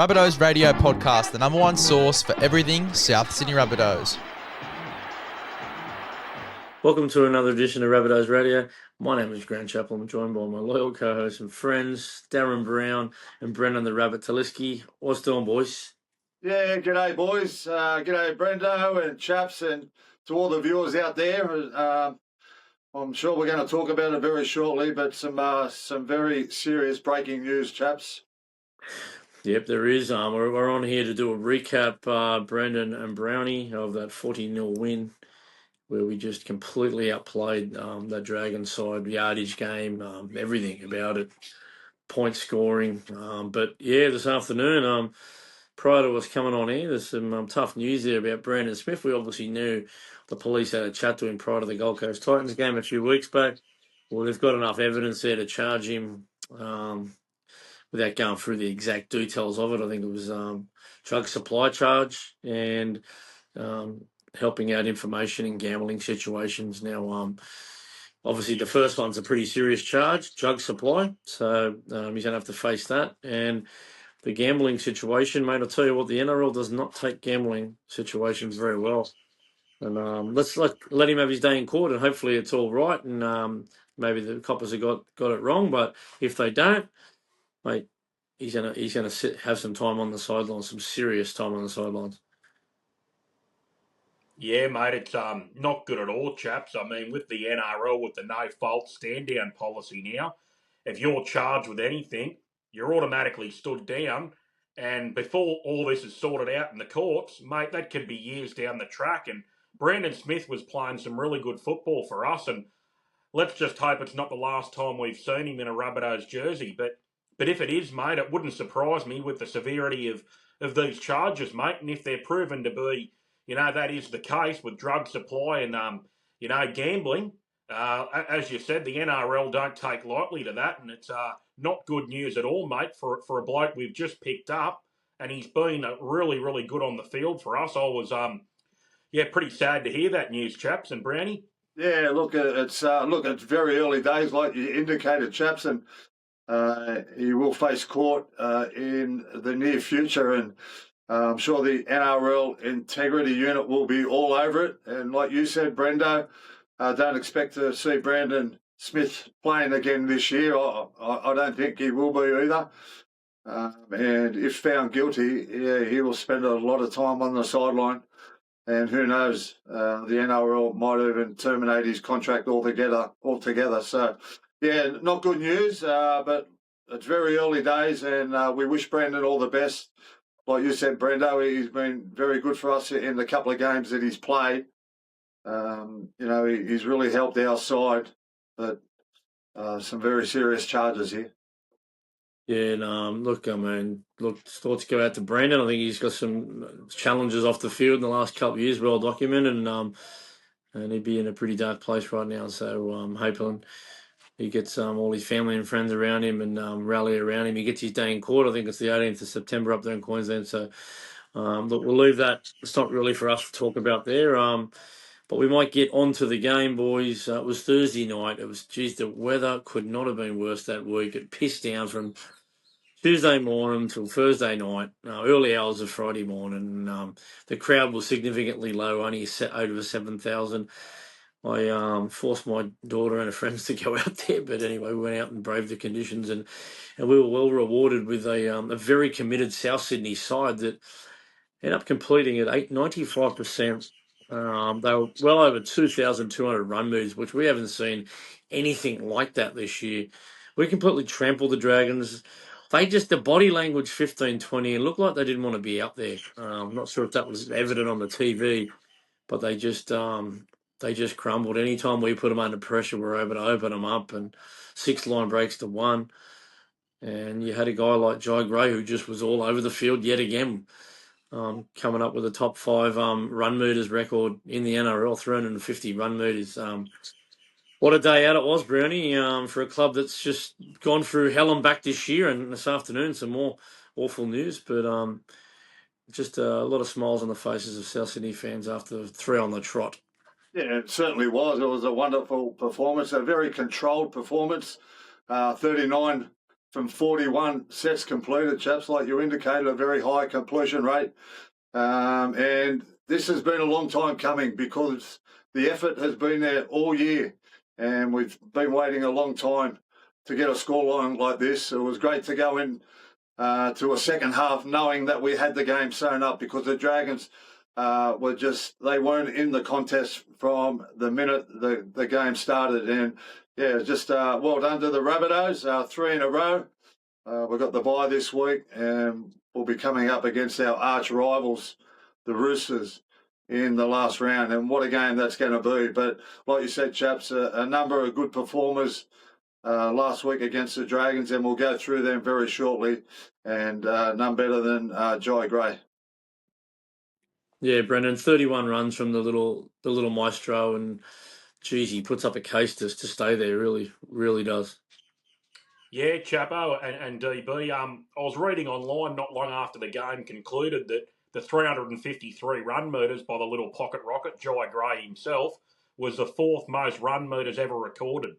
Rabbitohs Radio Podcast, the number one source for everything South Sydney Rabbitohs. Welcome to another edition of Rabbitohs Radio. My name is Grant Chappell. I'm joined by my loyal co-hosts and friends, Darren Brown and Brendan the Rabbit Taliski. What's doing, boys? Yeah, g'day, boys. G'day, Brendo and chaps, and to all the viewers out there. I'm sure we're going to talk about it very shortly, but some very serious breaking news, chaps. Yep, there is. We're on here to do a recap, Brendan and Brownie, of that 40-0 win where we just completely outplayed that Dragon side, yardage game, everything about it, point scoring. But yeah, this afternoon, prior to us coming on here, there's some tough news there about Brandon Smith. We obviously knew the police had a chat to him prior to the Gold Coast Titans game a few weeks back. Well, they've got enough evidence there to charge him without going through the exact details of it. I think it was drug supply charge and helping out information in gambling situations. Now, obviously, the first one's a pretty serious charge, drug supply. So he's going to have to face that. And the gambling situation, mate, I'll tell you what, the NRL does not take gambling situations very well. And let's let him have his day in court, and hopefully it's all right. And maybe the coppers have got it wrong, but if they don't, mate, he's gonna have some time on the sidelines, some serious time on the sidelines. Yeah, mate, it's not good at all, chaps. I mean, with the NRL, with the no fault stand down policy now, if you're charged with anything, you're automatically stood down. And before all this is sorted out in the courts, mate, that could be years down the track. And Brandon Smith was playing some really good football for us, and let's just hope it's not the last time we've seen him in a Rabbitohs jersey. But if it is, mate, it wouldn't surprise me with the severity of these charges, mate. And if they're proven to be, that is the case with drug supply and, gambling, as you said, the NRL don't take lightly to that. And it's not good news at all, mate, for a bloke we've just picked up. And he's been really, really good on the field for us. I was, pretty sad to hear that news, chaps, and Brownie. Yeah, it's very early days, like you indicated, chaps, and he will face court in the near future, and I'm sure the NRL Integrity Unit will be all over it. And like you said, Brendo, don't expect to see Brandon Smith playing again this year. I don't think he will be either. And if found guilty, yeah, he will spend a lot of time on the sideline. And who knows, the NRL might even terminate his contract altogether. So, yeah, not good news, but it's very early days, and we wish Brandon all the best. Like you said, Brendo, he's been very good for us in the couple of games that he's played. He's really helped our side, but some very serious charges here. Yeah, and thoughts go out to Brandon. I think he's got some challenges off the field in the last couple of years, well documented, and he'd be in a pretty dark place right now. So I'm hoping he gets all his family and friends around him and rally around him. He gets his day in court. I think it's the 18th of September up there in Queensland. So look, we'll leave that. It's not really for us to talk about there. But we might get onto the game, boys. It was Thursday night. The weather could not have been worse that week. It pissed down from Tuesday morning till Thursday night, early hours of Friday morning. The crowd was significantly low, only over 7,000. I forced my daughter and her friends to go out there, but anyway, we went out and braved the conditions, and we were well rewarded with a very committed South Sydney side that ended up completing at 95%. They were well over 2,200 run moves, which we haven't seen anything like that this year. We completely trampled the Dragons. The body language 15-20, and looked like they didn't want to be out there. I'm not sure if that was evident on the TV, but they just crumbled. Anytime we put them under pressure, we were able to open them up, and 6 line breaks to 1. And you had a guy like Jai Gray who just was all over the field yet again, coming up with a top 5 run meters record in the NRL, 350 run meters. What a day out it was, Brownie, for a club that's just gone through hell and back this year. And this afternoon, some more awful news, but just a lot of smiles on the faces of South Sydney fans after 3 on the trot. Yeah, it certainly was. It was a wonderful performance, a very controlled performance. 39 from 41 sets completed, chaps, like you indicated, a very high completion rate. And this has been a long time coming because the effort has been there all year, and we've been waiting a long time to get a scoreline like this. It was great to go in to a second half knowing that we had the game sewn up, because the Dragons they weren't in the contest from the minute the game started. And yeah, just well done to the Rabbitohs, 3 in a row. We've got the bye this week, and we'll be coming up against our arch rivals, the Roosters, in the last round. And what a game that's going to be. But like you said, chaps, a number of good performers last week against the Dragons, and we'll go through them very shortly. And none better than Jai Gray. Yeah, Brendan, 31 runs from the little maestro, and geez, he puts up a case to stay there. Really, really does. Yeah, Chapo and DB. I was reading online not long after the game concluded that the 353 run meters by the little pocket rocket, Jai Gray himself, was the 4th most run meters ever recorded.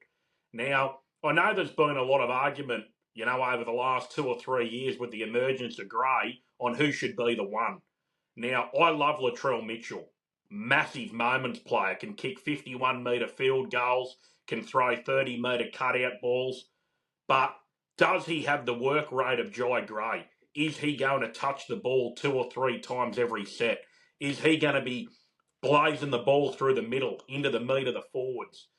Now, I know there's been a lot of argument, over the last 2 or 3 years with the emergence of Gray on who should be the one. Now, I love Latrell Mitchell. Massive moments player, can kick 51-metre field goals, can throw 30-metre cutout balls. But does he have the work rate of Jai Gray? Is he going to touch the ball 2 or 3 times every set? Is he going to be blazing the ball through the middle into the meat of the forwards?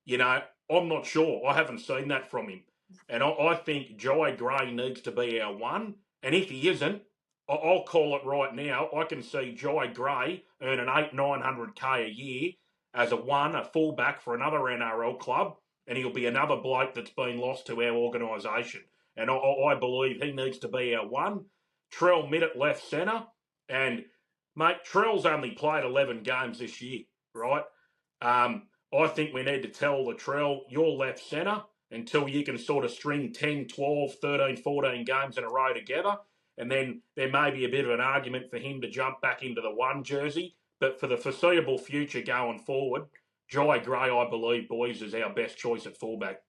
I'm not sure. I haven't seen that from him. And I think Jai Gray needs to be our one. And if he isn't, I'll call it right now. I can see Jai Gray earn an 800-900K a year as a fullback for another NRL club, and he'll be another bloke that's been lost to our organisation. And I believe he needs to be our one. Trell mid at left centre. And, mate, Trell's only played 11 games this year, right? I think we need to tell Latrell, you're left centre until you can sort of string 10, 12, 13, 14 games in a row together. And then there may be a bit of an argument for him to jump back into the one jersey. But for the foreseeable future going forward, Jai Gray, I believe, boys, is our best choice at fullback.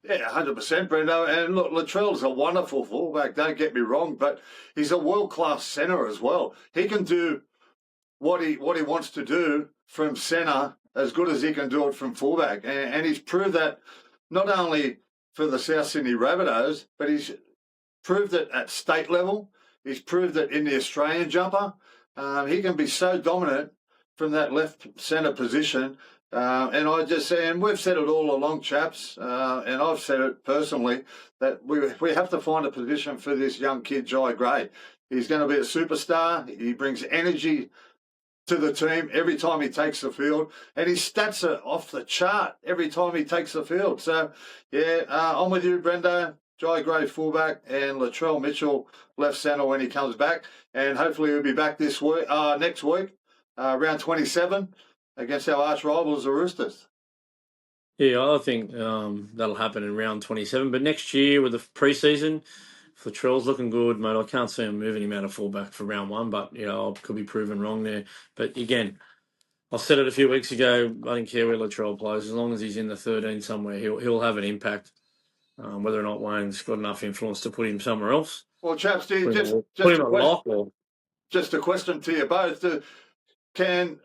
Yeah, 100%, Brendo. And look, Latrell's a wonderful fullback, don't get me wrong, but he's a world-class centre as well. He can do what he wants to do from centre as good as he can do it from fullback. And he's proved that not only for the South Sydney Rabbitohs, but he's proved it at state level. He's proved it in the Australian jumper. He can be so dominant from that left centre position. And I just say, and we've said it all along, chaps, and I've said it personally, that we have to find a position for this young kid, Jai Gray. He's going to be a superstar. He brings energy to the team every time he takes the field, and his stats are off the chart every time he takes the field. So, yeah, I'm with you, Brendo. Jai Gray fullback and Latrell Mitchell left centre when he comes back, and hopefully he'll be back this week, next week, round 27 against our arch rivals, the Roosters. Yeah, I think that'll happen in round 27. But next year with the pre-season, Latrell's looking good, mate. I can't see him moving him out of fullback for round 1, but I could be proven wrong there. But again, I said it a few weeks ago. I don't care where Latrell plays, as long as he's in the 13 somewhere, he'll have an impact. Whether or not Wayne's got enough influence to put him somewhere else. Well, chaps, Put just a question to you both: Can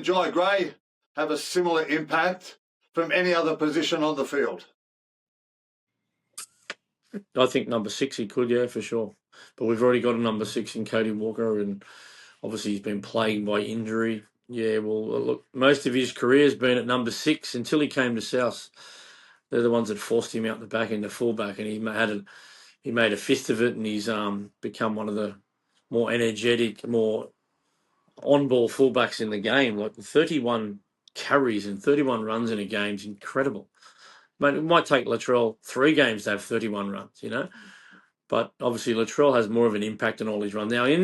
Jai Gray have a similar impact from any other position on the field? I think number 6 he could, yeah, for sure. But we've already got a number 6 in Cody Walker, and obviously he's been plagued by injury. Yeah, well, look, most of his career has been at number 6 until he came to South. They're the ones that forced him out the back into fullback, and he made a fist of it, and he's become one of the more energetic, more on-ball fullbacks in the game. Like 31 carries and 31 runs in a game is incredible. But it might take Latrell 3 games to have 31 runs, But obviously Latrell has more of an impact on all his runs. Now, in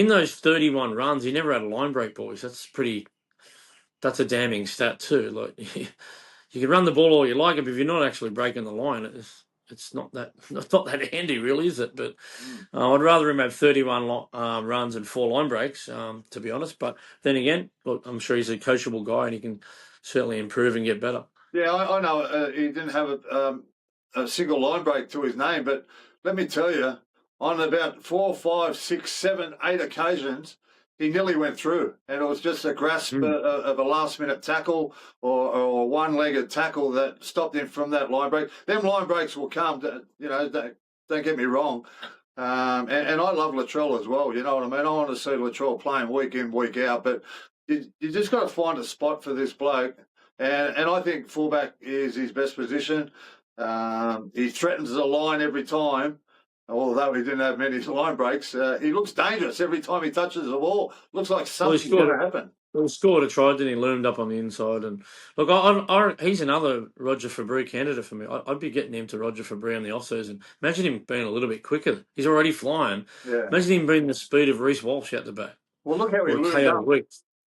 those 31 runs, he never had a line break, boys. That's a damning stat too. Like you can run the ball all you like, but if you're not actually breaking the line, it's not that handy, really, is it? But I'd rather him have 31 runs and 4 line breaks, to be honest. But then again, look, I'm sure he's a coachable guy and he can certainly improve and get better. Yeah, I know he didn't have a single line break to his name, but let me tell you, on about 4, 5, 6, 7, 8 occasions, he nearly went through, and it was just a grasp of a last-minute tackle or a one-legged tackle that stopped him from that line break. Them line breaks will come, don't get me wrong. And I love Latrell as well, you know what I mean? I want to see Latrell playing week in, week out, but you just got to find a spot for this bloke. And I think fullback is his best position. He threatens the line every time, although he didn't have many line breaks. He looks dangerous every time he touches the ball. Looks like something's going to happen. He scored a try, didn't he? Loomed up on the inside. And look, he's another Roger Fabry candidate for me. I'd be getting him to Roger Fabry on the off-season. Imagine him being a little bit quicker. He's already flying. Yeah. Imagine him being the speed of Reece Walsh out the back. Well, look how he loomed up.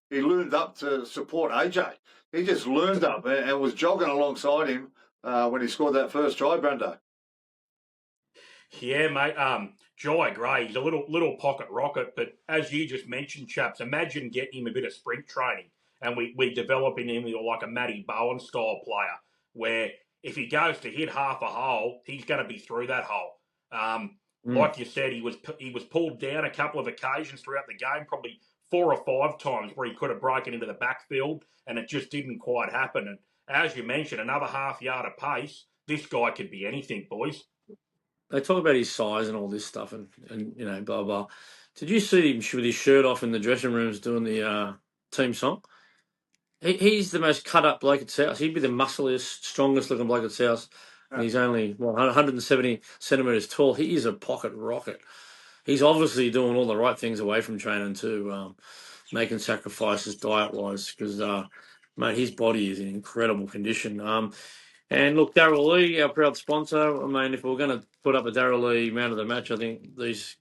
He loomed up to support AJ. He just loomed up and was jogging alongside him when he scored that first try, Brando. Yeah, mate. Jai Gray, he's a little pocket rocket, but as you just mentioned, chaps, imagine getting him a bit of sprint training and we developing him like a Matty Bowen style player, where if he goes to hit half a hole, he's going to be through that hole. Like you said, he was pulled down a couple of occasions throughout the game, probably 4 or 5 times where he could have broken into the backfield, and it just didn't quite happen. And as you mentioned, another half yard of pace, this guy could be anything, boys. They talk about his size and all this stuff and blah, blah. Did you see him with his shirt off in the dressing rooms doing the team song? He's the most cut-up bloke at South. He'd be the muscliest, strongest-looking bloke at South. And he's only 170 centimetres tall. He is a pocket rocket. He's obviously doing all the right things away from training too, making sacrifices diet-wise because, mate, his body is in incredible condition. And look, Darryl Lee, our proud sponsor. I mean, if we're going to put up a Darryl Lee man of the match, I think these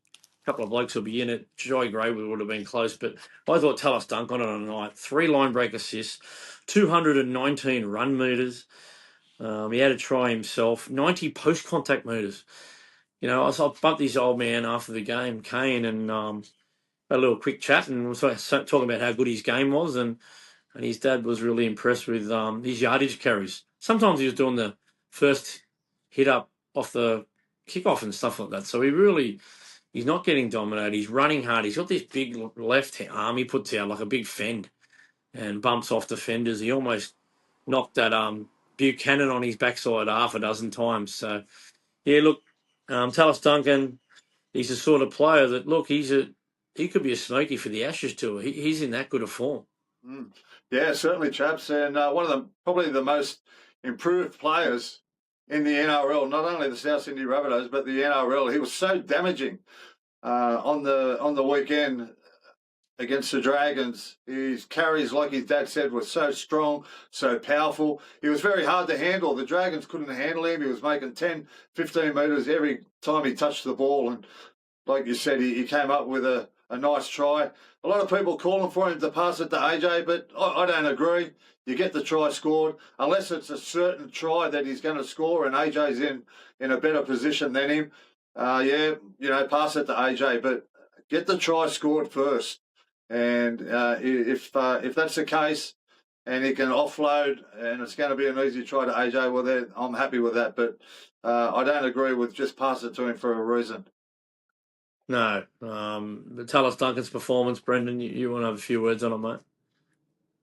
couple of blokes will be in it. Jai Gray would have been close, but I thought Talis Duncan on a night. 3 line break assists, 219 run meters. He had a try himself, 90 post contact meters. You know, I bumped this old man after the game, Kane, and had a little quick chat and was talking about how good his game was, and his dad was really impressed with his yardage carries. Sometimes he was doing the first hit up off the kickoff and stuff like that. So he's not getting dominated. He's running hard. He's got this big left arm he puts out like a big fend and bumps off defenders. He almost knocked that Buchanan on his backside half a dozen times. So, yeah, look, Talis Duncan, he's the sort of player that, look, he could be a smoky for the Ashes tour. He's in that good a form. Yeah, certainly, chaps. And one of them, probably the most improved players in the NRL, not only the South Sydney Rabbitohs, but the NRL. He was so damaging on the weekend against the Dragons. His carries, like his dad said, were so strong, so powerful. He was very hard to handle. The Dragons couldn't handle him. He was making 10, 15 metres every time he touched the ball. And like you said, he came up with a nice try. A lot of people calling for him to pass it to AJ, but I don't agree. You get the try scored, unless it's a certain try that he's going to score and AJ's in a better position than him. Pass it to AJ, but get the try scored first. And if that's the case and he can offload and it's going to be an easy try to AJ, well, then I'm happy with that. But I don't agree with just pass it to him for a reason. No. But Talis Duncan's performance, Brendan, you want to have a few words on it, mate?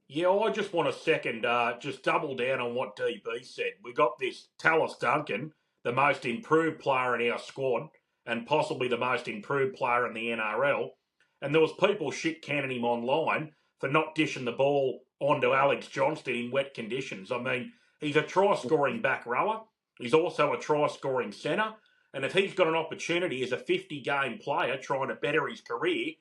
Yeah, I just want to second, just double down on what DB said. We got this Talis Duncan, the most improved player in our squad and possibly the most improved player in the NRL. And there was people shit-canning him online for not dishing the ball onto Alex Johnston in wet conditions. I mean, he's a try-scoring back rower. He's also a try-scoring centre. And if he's got an opportunity as a 50-game player trying to better his career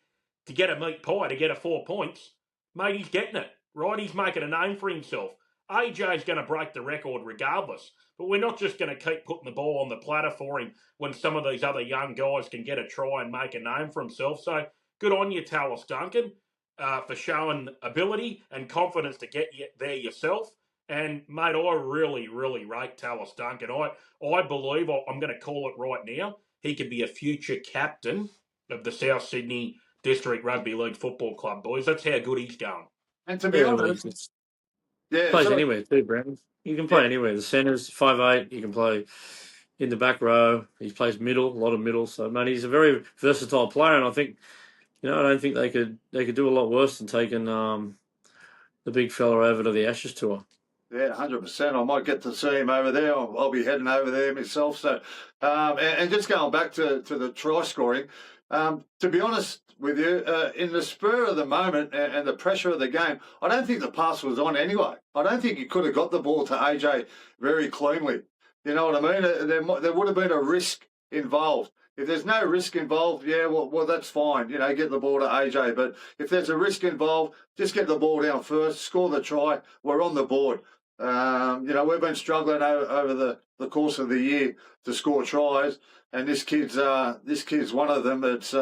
to get a meat pie, to get a 4 points, mate, he's getting it, right? He's making a name for himself. AJ's going to break the record regardless. But we're not just going to keep putting the ball on the platter for him when some of these other young guys can get a try and make a name for himself. So good on you, Talis Duncan, for showing ability and confidence to get there yourself. And, mate, I really, really rate Talis Duncan. I believe, I'm going to call it right now, he could be a future captain of the South Sydney District Rugby League Football Club, boys. That's how good he's going. And to be honest, plays anywhere too, Brandon. You can play anywhere. The centres, 5'8", you can play in the back row. He plays middle, a lot of middle. So, mate, he's a very versatile player, and I think, I don't think they could do a lot worse than taking the big fella over to the Ashes tour. Yeah, 100%. I might get to see him over there. I'll be heading over there myself. So, and just going back to the try scoring, to be honest with you, in the spur of the moment and the pressure of the game, I don't think the pass was on anyway. I don't think he could have got the ball to AJ very cleanly. You know what I mean? There would have been a risk involved. If there's no risk involved, yeah, well, that's fine. Get the ball to AJ. But if there's a risk involved, just get the ball down first, score the try. We're on the board. We've been struggling over the course of the year to score tries, and this kid's one of them that's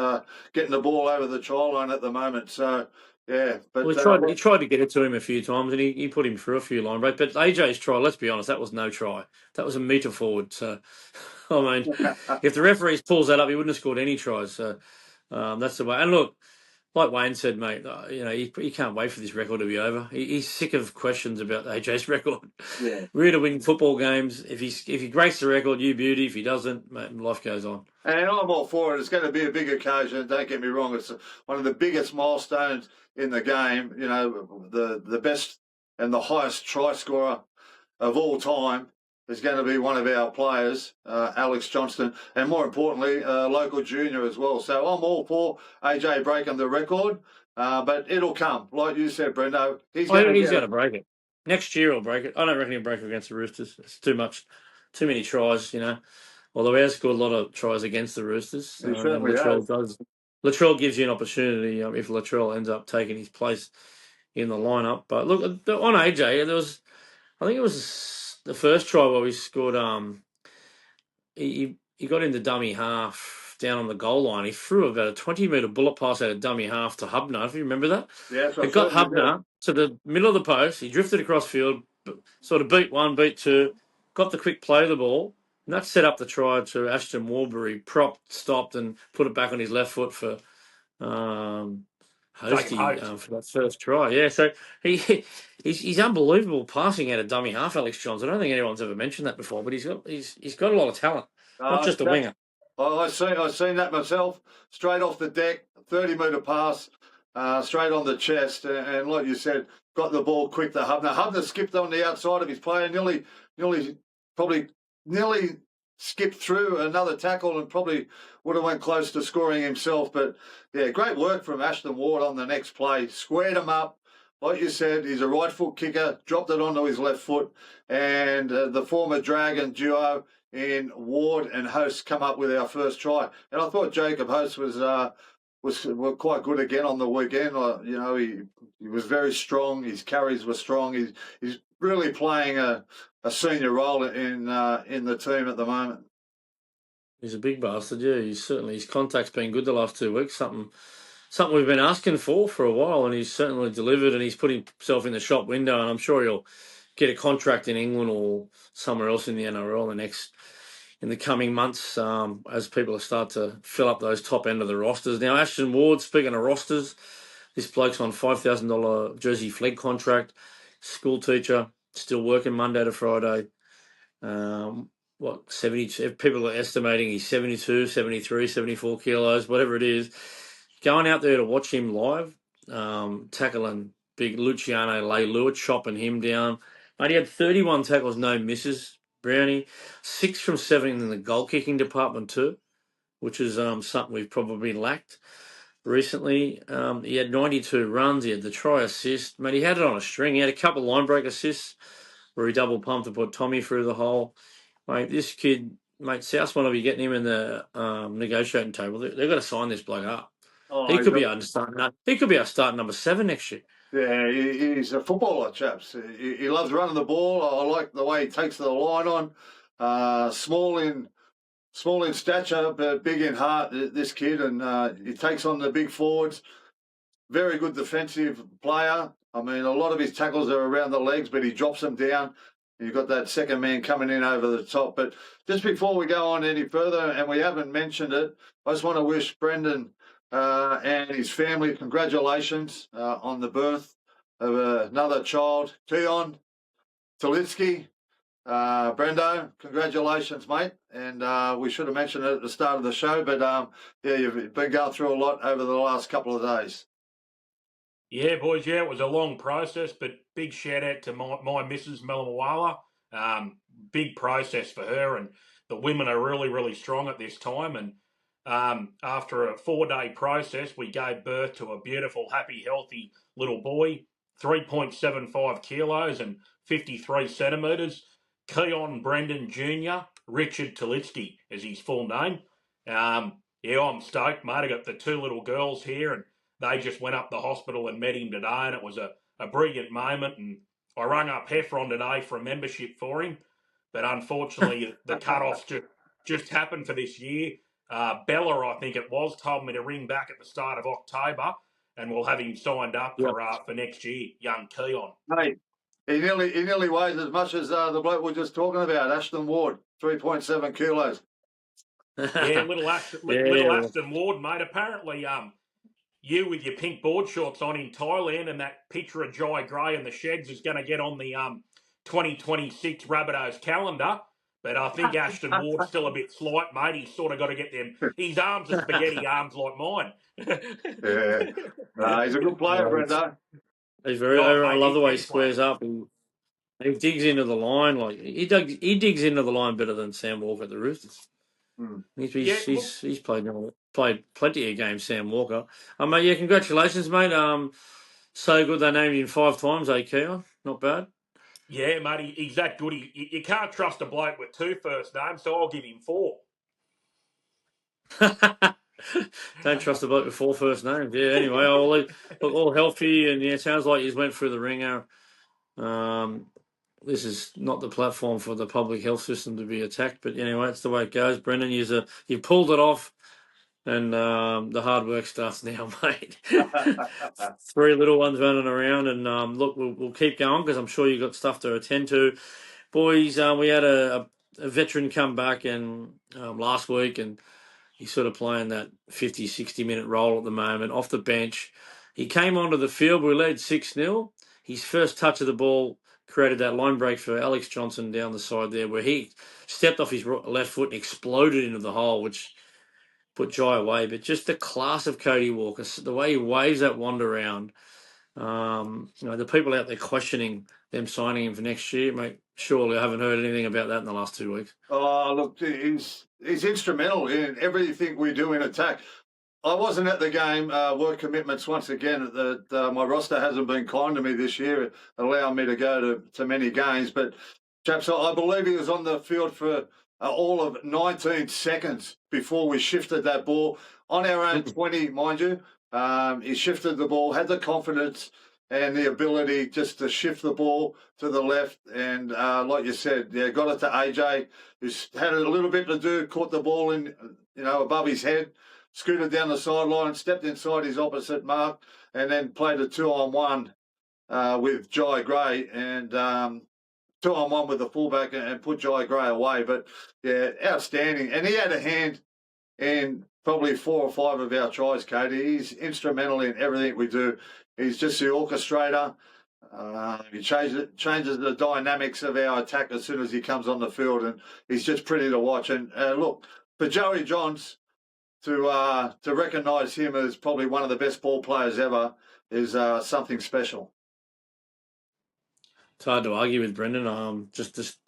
getting the ball over the try line at the moment. So, yeah. But he tried to get it to him a few times, and he put him through a few line breaks. But AJ's try, let's be honest, that was no try. That was a metre forward. So, I mean, if the referees pulls that up, he wouldn't have scored any tries. So, that's the way. And look, like Wayne said, mate, he can't wait for this record to be over. He's sick of questions about AJ's record. Yeah. We're here to win football games. If he breaks the record, you beauty. If he doesn't, mate, life goes on. And I'm all for it. It's going to be a big occasion. Don't get me wrong. It's one of the biggest milestones in the game. The best and the highest try scorer of all time is going to be one of our players, Alex Johnston, and more importantly, local junior as well. So I'm all for AJ breaking the record, but it'll come. Like you said, Brendo, he's going to break it. Next year he'll break it. I don't reckon he'll break it against the Roosters. It's too many tries, Although he has scored a lot of tries against the Roosters. He certainly does. Latrell gives you an opportunity if Latrell ends up taking his place in the lineup. But look, on AJ, I think it was the first try where we scored. He got in the dummy half down on the goal line. He threw about a 20-metre bullet pass out of dummy half to Hubner. If you remember that, yes, it got Hubner to the middle of the post. He drifted across field, sort of beat one, beat two, got the quick play of the ball, and that set up the try to Ashton Warburg. Propped, stopped, and put it back on his left foot for Hosty for that first try. Yeah, so he's unbelievable passing out of dummy half, Alex Johns. I don't think anyone's ever mentioned that before, but he's got a lot of talent, not just a winger. I've seen that myself. Straight off the deck, 30-metre pass, straight on the chest, and like you said, got the ball quick to Hubner. Hubner skipped on the outside of his player, nearly skipped through another tackle and probably would have went close to scoring himself. But, yeah, great work from Ashton Ward on the next play. Squared him up. Like you said, he's a right foot kicker, dropped it onto his left foot, and the former Dragon duo in Ward and Host come up with our first try. And I thought Jacob Host was quite good again on the weekend. He was very strong. His carries were strong. He's really playing a senior role in the team at the moment. He's a big bastard, yeah. His contact's been good the last 2 weeks. Something we've been asking for a while, and he's certainly delivered. And he's put himself in the shop window, and I'm sure he'll get a contract in England or somewhere else in the NRL in the coming months as people start to fill up those top end of the rosters. Now, Ashton Ward, speaking of rosters, this bloke's on $5,000 Jersey Flegg contract, school teacher, still working Monday to Friday. 70, people are estimating he's 72, 73, 74 kilos, whatever it is. Going out there to watch him live, tackling big Luciano Leilua, chopping him down. Mate, he had 31 tackles, no misses. Brownie, 6 from 7 in the goal kicking department too, which is something we've probably lacked recently. He had 92 runs. He had the try assist. Mate, he had it on a string. He had a couple line break assists where he double pumped to put Tommy through the hole. Mate, this kid, South want to be getting him in the negotiating table. They've got to sign this bloke up. He could be our starting number 7 next year. Yeah, he's a footballer, chaps. He loves running the ball. I like the way he takes the line on. Small in stature, but big in heart, this kid. And he takes on the big forwards. Very good defensive player. I mean, a lot of his tackles are around the legs, but he drops them down. You've got that second man coming in over the top. But just before we go on any further, and we haven't mentioned it, I just want to wish Brendan and his family congratulations on the birth of another child, Tion Talitsky. Brendo, congratulations, mate. And we should have mentioned it at the start of the show, but yeah, you've been going through a lot over the last couple of days. Yeah, boys, yeah, it was a long process, but big shout out to my missus, Melamawala. Big process for her, and the women are really, really strong at this time. And after a 4-day process, we gave birth to a beautiful, happy, healthy little boy, 3.75 kilos and 53 centimetres. Keon Brendan Jr., Richard Talitsky is his full name. Yeah, I'm stoked, mate. I got the 2 little girls here, and they just went up the hospital and met him today, and it was a brilliant moment. And I rung up Heffron today for a membership for him, but unfortunately the cut-offs just happened for this year. Bella, I think it was, told me to ring back at the start of October, and we'll have him signed up for next year, young Keon. Hey, he nearly weighs as much as the bloke we were just talking about, Ashton Ward, 3.7 kilos. Yeah, little Ashton Ward, mate. Apparently, you with your pink board shorts on in Thailand and that picture of Jai Gray and the Sheds is going to get on the 2026 Rabbitohs calendar. But I think Ashton Ward's still a bit slight, mate. He's sort of got to get them. His arms are spaghetti arms like mine. Yeah. He's a good player, Brenda. He's very. I love the way he squares up and he digs into the line. Like he digs into the line better than Sam Walker at the Roosters. He's played plenty of games, Sam Walker. Mate, yeah, congratulations, mate. So good they named him 5 times, Keon. Not bad. Yeah, mate, he's that good. You can't trust a bloke with 2 first names, so I'll give him 4. Don't trust a bloke with 4 first names. Yeah, anyway, I'll look all healthy, and yeah, sounds like he's went through the ringer. This is not the platform for the public health system to be attacked, but anyway, it's the way it goes. Brendan, you pulled it off, and the hard work starts now, mate. 3 little ones running around, and look, we'll keep going because I'm sure you've got stuff to attend to. Boys, we had a veteran come back and last week, and he's sort of playing that 50, 60-minute role at the moment, off the bench. He came onto the field, we led 6-0. His first touch of the ball created that line break for Alex Johnson down the side there, where he stepped off his left foot and exploded into the hole, which put Jai away. But just the class of Cody Walker, the way he waves that wand around, the people out there questioning them signing him for next year, mate, surely I haven't heard anything about that in the last 2 weeks. Oh, look, he's instrumental in everything we do in attack. I wasn't at the game. Work commitments once again. My roster hasn't been kind to me this year, allowing me to go to many games. But chaps, I believe he was on the field for all of 19 seconds before we shifted that ball on our own 20, mind you. He shifted the ball, had the confidence and the ability just to shift the ball to the left. And like you said, yeah, got it to AJ, who's had a little bit to do, caught the ball in, above his head, scooted down the sideline, stepped inside his opposite mark, and then played a 2-on-1 with Jai Gray, and 2-on-1 with the fullback and put Jai Gray away. But yeah, outstanding. And he had a hand in probably 4 or 5 of our tries, Cody. He's instrumental in everything we do. He's just the orchestrator. He changes the dynamics of our attack as soon as he comes on the field, and he's just pretty to watch. And look, for Joey Johns to recognise him as probably one of the best ball players ever is something special. It's hard to argue with Brendan. Just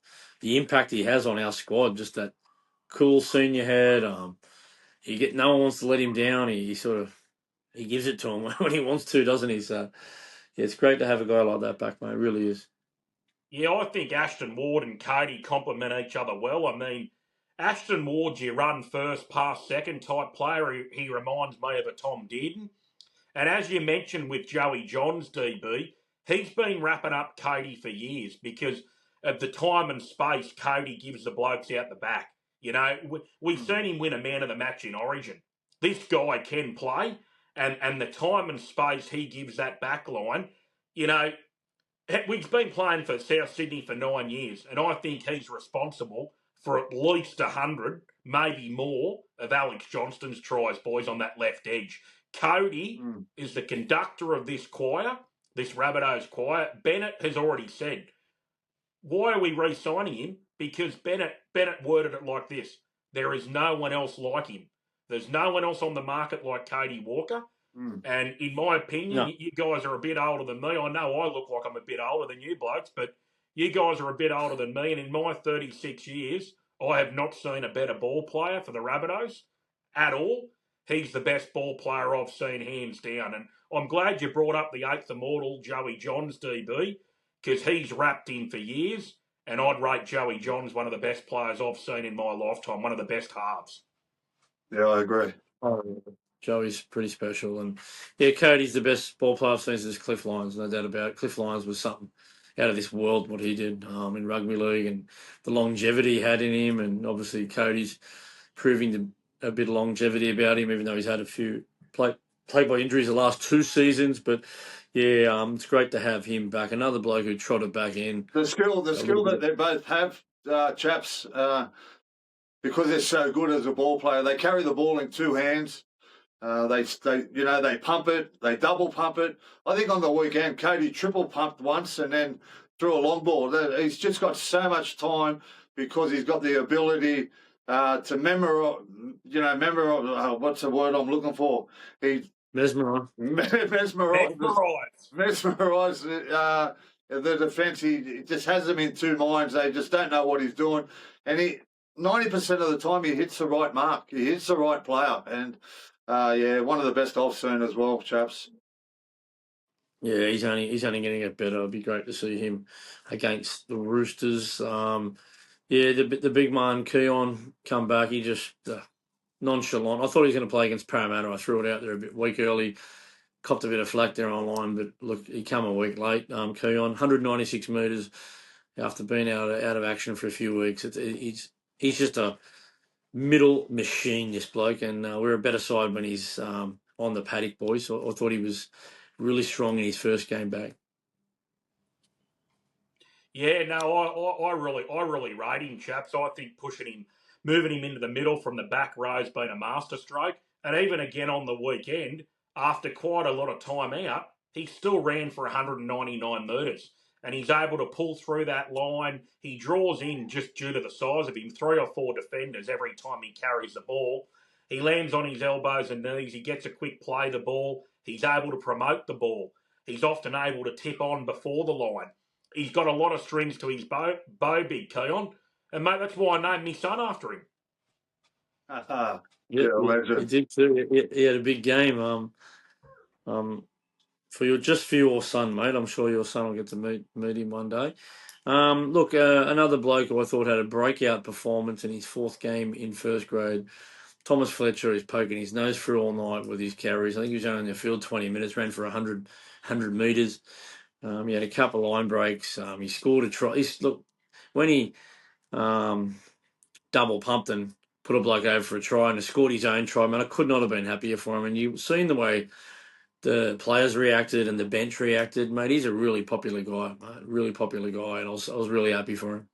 the impact he has on our squad, just that cool senior head. No one wants to let him down. He gives it to him when he wants to, doesn't he? So yeah, it's great to have a guy like that back, mate. It really is. Yeah, I think Ashton Ward and Cody complement each other well. I mean, Ashton Ward's your run first, pass second type player. He reminds me of a Tom Dearden. And as you mentioned with Joey Johns, DB, he's been wrapping up Cody for years because of the time and space Cody gives the blokes out the back. We've seen him win a man of the match in Origin. This guy can play, and the time and space he gives that back line, we've been playing for South Sydney for 9 years, and I think he's responsible for at least 100, maybe more, of Alex Johnston's tries, boys, on that left edge. Cody is the conductor of this choir, this Rabbitohs choir. Bennett has already said, why are we re-signing him? Because Bennett worded it like this: there is no one else like him. There's no one else on the market like Cody Walker. And in my opinion, you guys are a bit older than me. I know I look like I'm a bit older than you blokes, but you guys are a bit older than me. And in my 36 years, I have not seen a better ball player for the Rabbitohs at all. He's the best ball player I've seen, hands down. And I'm glad you brought up the eighth immortal, Joey Johns, DB, because he's wrapped in for years. And I'd rate Joey Johns one of the best players I've seen in my lifetime, one of the best halves. Yeah, I agree. Oh, Joey's pretty special. And, yeah, Cody's the best ball player I've seen since Cliff Lyons, no doubt about it. Cliff Lyons was something out of this world, what he did in rugby league and the longevity he had in him. And obviously Cody's proving a bit of longevity about him, even though he's had a few played by injuries the last 2 seasons. But, yeah, it's great to have him back. Another bloke who trotted back in. The skill that they both have, chaps, because they're so good as a ball player, they carry the ball in 2 hands. They pump it, they double pump it. I think on the weekend, Cody triple pumped once and then threw a long ball. He's just got so much time because he's got the ability to memorize. What's the word I'm looking for? He Mesmerise. mesmerise the defence. He just has them in 2 minds. They just don't know what he's doing, and 90% of the time he hits the right mark. He hits the right player, and one of the best I've seen as well, chaps. Yeah, he's only going to get better. It'd be great to see him against the Roosters. The big man Keon come back. He just nonchalant. I thought he was going to play against Parramatta. I threw it out there a bit week early. Copped a bit of flack there online, but look, he come a week late. Keon, 196 metres after being out of action for a few weeks. He's just a middle machine, this bloke, and we're a better side when he's on the paddock, boys. So I thought he was really strong in his first game back. Yeah, no, I really rate him, chaps. I think moving him into the middle from the back row has been a masterstroke. And even again on the weekend, after quite a lot of time out, he still ran for 199 metres. And he's able to pull through that line. He draws in, just due to the size of him, 3 or 4 defenders every time he carries the ball. He lands on his elbows and knees. He gets a quick play the ball. He's able to promote the ball. He's often able to tip on before the line. He's got a lot of strings to his bow, big Keon. And, mate, that's why I named my son after him. He did too. He had a big game. For your son, mate. I'm sure your son will get to meet him one day. Another bloke who I thought had a breakout performance in his 4th game in first grade. Thomas Fletcher is poking his nose through all night with his carries. I think he was only in the field 20 minutes, ran for 100 metres. He had a couple of line breaks. He scored a try. When he double pumped and put a bloke over for a try and scored his own try, man, I could not have been happier for him. And you've seen the way the players reacted and the bench reacted, mate. He's a really popular guy, mate. Really popular guy, and I was really happy for him.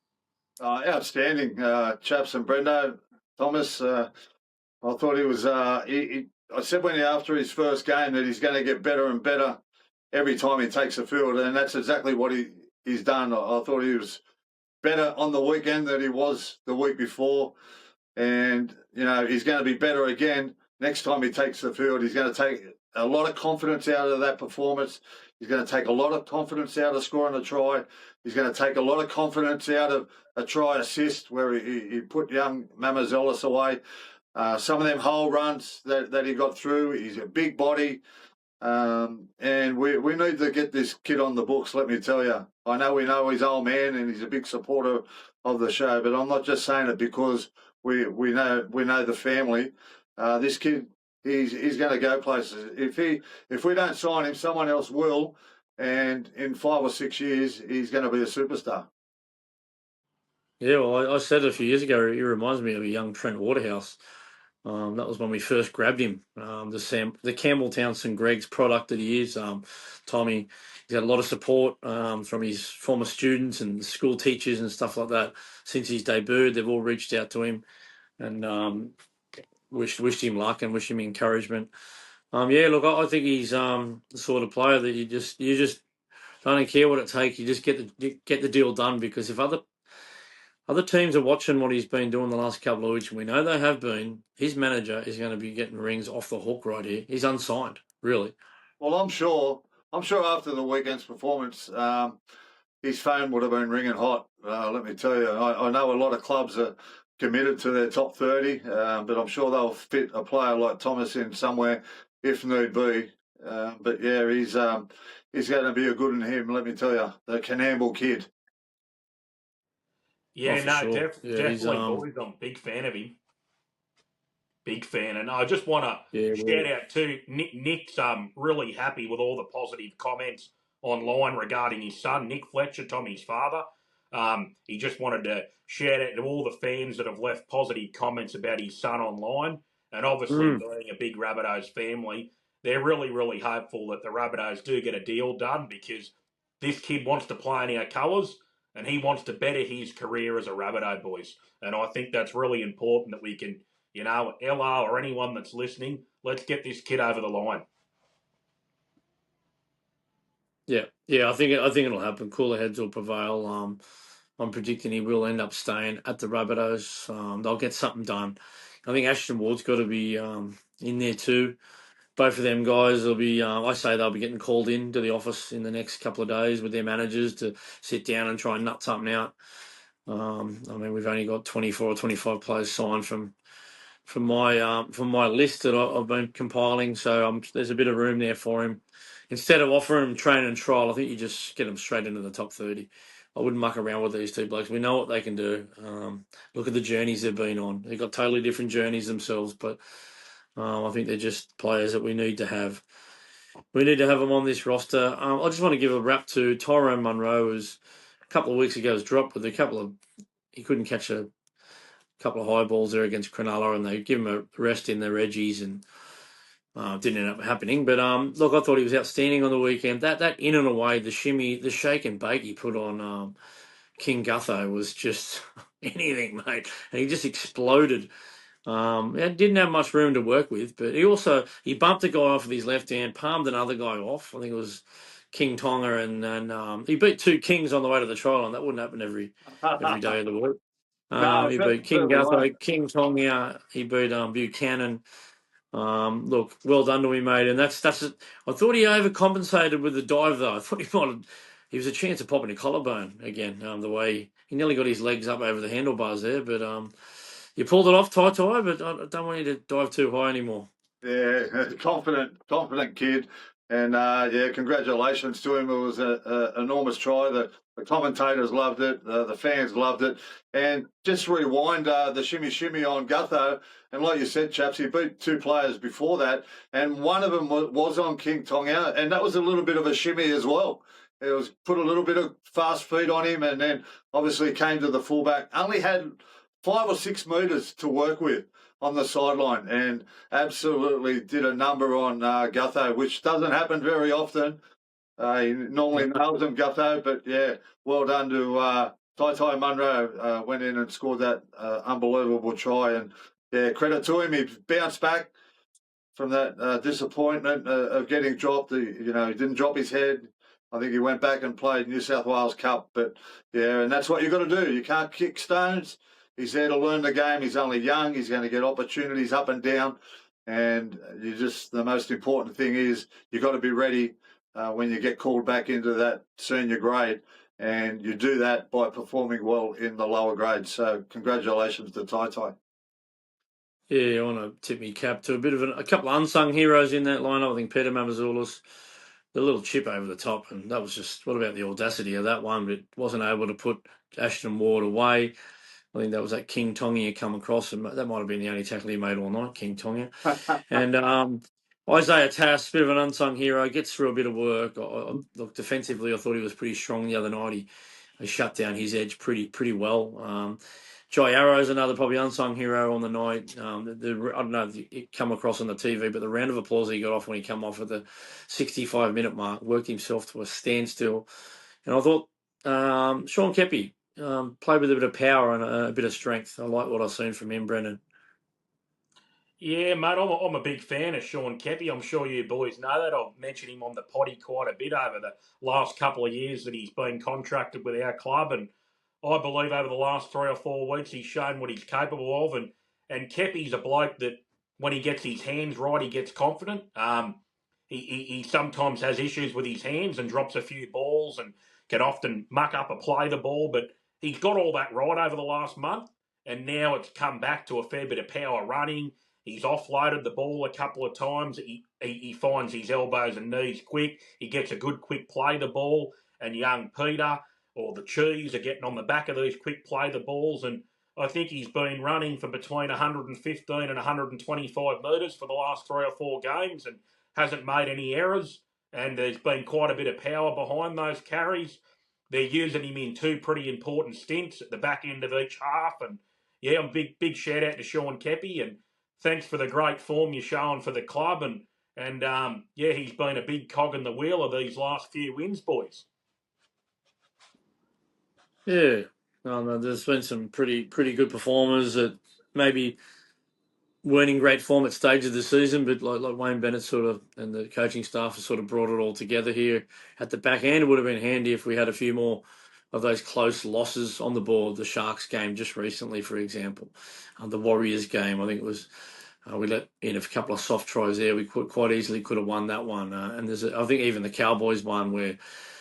Outstanding, chaps and Brendo. Thomas, I thought he was. I said after his first game that he's going to get better and better every time he takes the field, and that's exactly what he's done. I thought he was better on the weekend than he was the week before, and he's going to be better again next time he takes the field. He's going to take a lot of confidence out of that performance. He's going to take a lot of confidence out of scoring a try. He's going to take a lot of confidence out of a try assist where he put young Mamazelis away. Some of them hole runs that he got through. He's a big body. And we need to get this kid on the books, let me tell you. I know we know he's old man and he's a big supporter of the show, but I'm not just saying it because we know the family. This kid, he's going to go places. If we don't sign him, someone else will, and in 5 or 6 years, he's going to be a superstar. Yeah, well, I said it a few years ago. He reminds me of a young Trent Waterhouse. That was when we first grabbed him. The Campbelltown St Greg's product that he is. Tommy, he's had a lot of support from his former students and school teachers and stuff like that since his debut. They've all reached out to him and wished him luck and wished him encouragement. I think he's the sort of player that you just I don't care what it takes. You just get the deal done, because if other teams are watching what he's been doing the last couple of weeks, and we know they have been, his manager is going to be getting rings off the hook right here. He's unsigned, really. Well, I'm sure after the weekend's performance, his phone would have been ringing hot. Let me tell you, I know a lot of clubs are committed to their top 30, but I'm sure they'll fit a player like Thomas in somewhere if need be. But yeah, he's going to be a good in him. Let me tell you, the Canamble kid. Yeah, for no, sure. definitely, boys. I'm a big fan of him. Big fan, and I just want to shout out to Nick. Nick's really happy with all the positive comments online regarding his son, Nick Fletcher, Tommy's father. He just wanted to shout out to all the fans that have left positive comments about his son online, and obviously being a big Rabbitohs family, they're really, really hopeful that the Rabbitohs do get a deal done, because this kid wants to play in our colours and he wants to better his career as a Rabbitoh, boys. And I think that's really important that we can, Ella or anyone that's listening, let's get this kid over the line. Yeah, I think it'll happen. Cooler heads will prevail. I'm predicting he will end up staying at the Rabbitohs. They'll get something done. I think Ashton Ward's got to be in there too. Both of them guys will be. I say they'll be getting called in to the office in the next couple of days with their managers to sit down and try and nut something out. I mean, we've only got 24 or 25 players signed from my list that I've been compiling, so there's a bit of room there for him. Instead of offering him training and trial, I think you just get him straight into the top 30. I wouldn't muck around with these two blokes. We know what they can do. Look at the journeys they've been on. They've got totally different journeys themselves, but I think they're just players that we need to have. We need to have them on this roster. I just want to give a rap to Tyrone Munro, who's a couple of weeks ago was dropped with he couldn't catch a couple of high balls there against Cronulla, and they give him a rest in the Reggies, and didn't end up happening. But look, I thought he was outstanding on the weekend. That in and away, the shimmy, the shake and bake he put on King Gutho was just anything, mate. And he just exploded. Didn't have much room to work with, but he bumped a guy off with his left hand, palmed another guy off. I think it was King Tonga, and he beat two Kings on the way to the try line. That wouldn't happen every day of the week. He beat King Gutho, King Tonga. He beat Buchanan. Look, well done to him, mate. And that's it. I thought he overcompensated with the dive, though. I thought he was a chance of popping a collarbone again. The way he nearly got his legs up over the handlebars there, but you pulled it off, Tai, but I don't want you to dive too high anymore. Yeah, confident kid. And congratulations to him. It was an enormous try. The commentators loved it. The fans loved it. And just rewind the shimmy on Gutho. And like you said, chaps, he beat two players before that. And one of them was on King Tonga. And that was a little bit of a shimmy as well. It was put a little bit of fast feet on him. And then obviously came to the fullback. Only had 5 or 6 metres to work with on the sideline, and absolutely did a number on Gutho, which doesn't happen very often. He normally nails them, Gutho, but yeah, well done to Tai Munro. Went in and scored that unbelievable try, and yeah, credit to him. He bounced back from that disappointment of getting dropped. He didn't drop his head. I think he went back and played New South Wales Cup, but yeah, and that's what you got to do. You can't kick stones. He's there to learn the game. He's only young. He's going to get opportunities up and down. And the most important thing is you've got to be ready when you get called back into that senior grade. And you do that by performing well in the lower grades. So congratulations to Tai. Yeah, I want to tip my cap to a couple of unsung heroes in that lineup. I think Peter Mamazoulis, the little chip over the top. And that was just, what about the audacity of that one? But wasn't able to put Ashton Ward away. I think that was that King Tonga you come across, and that might have been the only tackle he made all night, King Tonga. And Isaiah Tass, bit of an unsung hero, gets through a bit of work. Look, defensively, I thought he was pretty strong the other night. He shut down his edge pretty well. Jai Arrow's another probably unsung hero on the night. I don't know if it come across on the TV, but the round of applause he got off when he come off at the 65-minute mark, worked himself to a standstill. And I thought Sean Kepi played with a bit of power and a bit of strength. I like what I've seen from him, Brendan. Yeah, mate, I'm a big fan of Sean Keppie. I'm sure you boys know that. I've mentioned him on the potty quite a bit over the last couple of years that he's been contracted with our club, and I believe over the last 3 or 4 weeks he's shown what he's capable of. And Keppie's a bloke that when he gets his hands right, he gets confident. He sometimes has issues with his hands and drops a few balls and can often muck up a play the ball, but he's got all that right over the last month, and now it's come back to a fair bit of power running. He's offloaded the ball a couple of times. He finds his elbows and knees quick. He gets a good quick play the ball, and young Peter or the Cheese are getting on the back of these quick play the balls. And I think he's been running for between 115 and 125 metres for the last 3 or 4 games and hasn't made any errors. And there's been quite a bit of power behind those carries. They're using him in 2 pretty important stints at the back end of each half. And yeah, big shout out to Sean Keppie, and thanks for the great form you're showing for the club. And yeah, he's been a big cog in the wheel of these last few wins, boys. Yeah, there's been some pretty good performers that maybe weren't in great form at stage of the season, but like Wayne Bennett sort of and the coaching staff have sort of brought it all together here at the back end. It would have been handy if we had a few more of those close losses on the board. The Sharks game just recently, for example, the Warriors game, I think it was. We let in a couple of soft tries there. We quite easily could have won that one. And I think even the Cowboys one where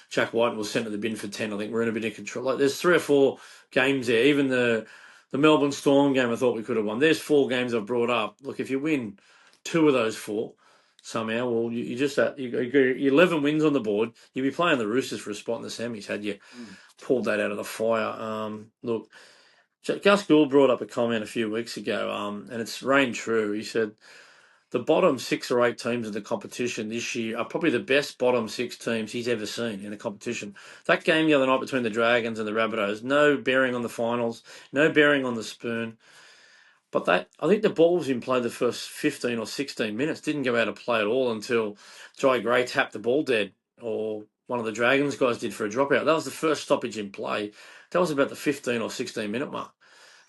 Jack White was sent to the bin for 10. I think we're in a bit of control. Like there's 3 or 4 games there. Even the Melbourne Storm game, I thought we could have won. There's 4 games I've brought up. Look, if you win 2 of those 4 somehow, well, you just you 11 wins on the board. You'd be playing the Roosters for a spot in the semis had you pulled that out of the fire. Look. Gus Gould brought up a comment a few weeks ago, and it's reigned true. He said the bottom 6 or 8 teams in the competition this year are probably the best bottom 6 teams he's ever seen in a competition. That game the other night between the Dragons and the Rabbitohs, no bearing on the finals, no bearing on the spoon. But I think the ball was in play the first 15 or 16 minutes, didn't go out of play at all until Jai Gray tapped the ball dead, or one of the Dragons guys did for a dropout. That was the first stoppage in play. That was about the 15 or 16 minute mark.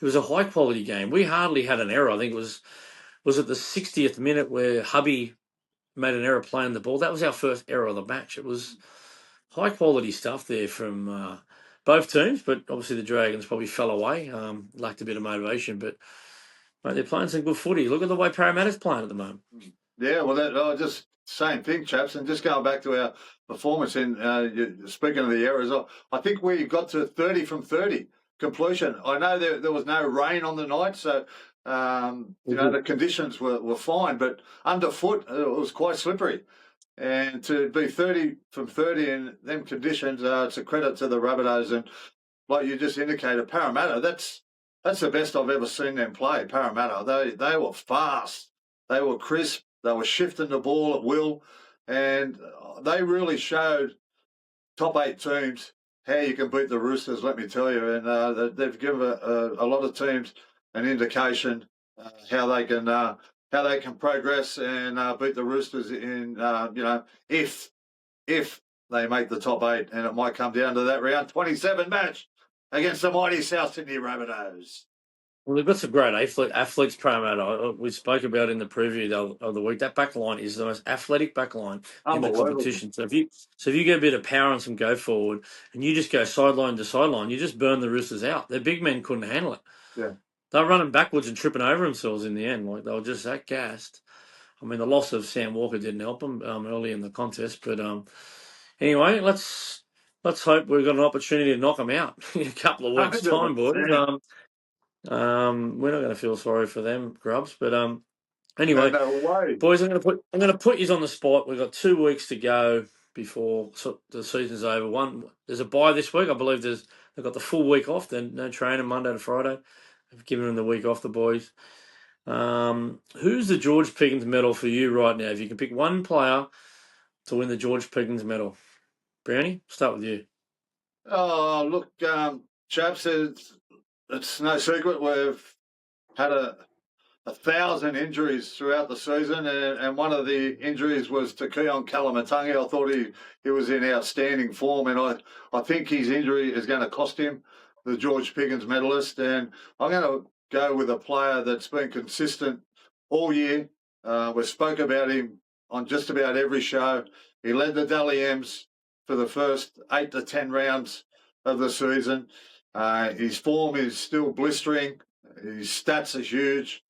It was a high quality game. We hardly had an error. I think it was at the 60th minute where Hubby made an error playing the ball. That was our first error of the match. It was high quality stuff there from both teams, but obviously the Dragons probably fell away, lacked a bit of motivation. But mate, they're playing some good footy. Look at the way Parramatta's playing at the moment. Yeah, well, just same thing, chaps. And just going back to our performance in speaking of the errors, I think we got to 30 from 30 completion. I know there was no rain on the night, so the conditions were fine, but underfoot it was quite slippery. And to be 30 from 30 in them conditions, it's a credit to the Rabbitohs. And like you just indicated, Parramatta, that's the best I've ever seen them play. Parramatta, they were fast, they were crisp, they were shifting the ball at will, and they really showed top 8 teams how you can beat the Roosters. Let me tell you, and they've given a lot of teams an indication how they can progress and beat the Roosters in if they make the top 8, and it might come down to that round 27 match against the mighty South Sydney Rabbitohs. Well, they've got some great athletes, Parramatta. We spoke about in the preview of the week. That back line is the most athletic back line in the competition. So if you get a bit of power and some go forward, and you just go sideline to sideline, you just burn the Roosters out. Their big men couldn't handle it. Yeah, they're running backwards and tripping over themselves in the end. Like they were just that gassed. I mean, the loss of Sam Walker didn't help them early in the contest, but anyway, let's hope we've got an opportunity to knock them out in a couple of weeks' time, boys. We're not going to feel sorry for them, grubs. But anyway, boys, I'm going to put you on the spot. We've got 2 weeks to go before the season's over. There's a bye this week. I believe they've got the full week off. Then no training Monday to Friday. I've given them the week off, the boys. Who's the George Piggins Medal for you right now? If you can pick one player to win the George Piggins Medal, Brownie, start with you. Oh, look, chaps, it's no secret we've had 1,000 injuries throughout the season, and one of the injuries was to Keon Kalamatangi. I thought he was in outstanding form, and I think his injury is going to cost him the George Piggins medalist. And I'm going to go with a player that's been consistent all year. We spoke about him on just about every show. He led the Dally M's for the first 8 to 10 rounds of the season. His form is still blistering. His stats are huge.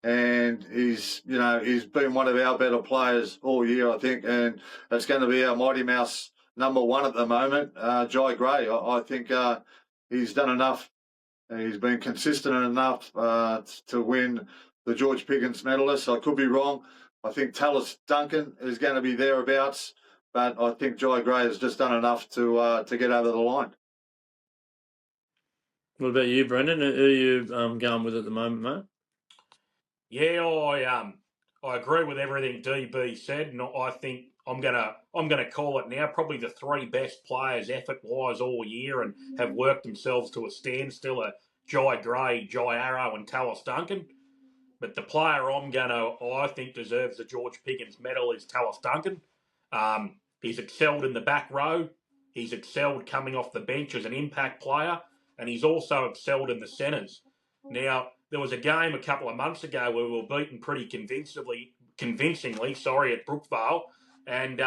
And he's been one of our better players all year, I think. And it's going to be our Mighty Mouse number one at the moment, Jai Gray. I think he's done enough. He's been consistent enough to win the George Piggins Medalist. I could be wrong. I think Talis Duncan is going to be thereabouts, but I think Jai Gray has just done enough to get over the line. What about you, Brendan? Who are you going with at the moment, mate? Yeah, I agree with everything DB said, and I think I'm gonna call it now. Probably the three best players effort-wise all year and have worked themselves to a standstill are Jai Gray, Jai Arrow, and Talis Duncan. But the player I think deserves the George Piggins Medal is Talis Duncan. He's excelled in the back row. He's excelled coming off the bench as an impact player, and he's also excelled in the centres. Now, there was a game a couple of months ago where we were beaten pretty convincingly, at Brookvale, and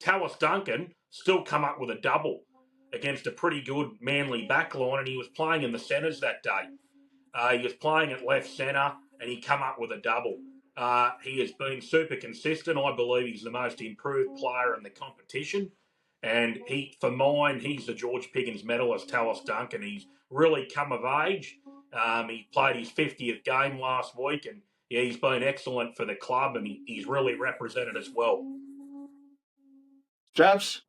Talis Duncan still come up with a double against a pretty good Manly backline, and he was playing in the centres that day. He was playing at left centre, and he come up with a double. He has been super consistent. I believe he's the most improved player in the competition. And he's the George Piggins medalist, Talis Duncan. He's really come of age. He played his 50th game last week, and yeah, he's been excellent for the club, and he's really represented us well. Chaps?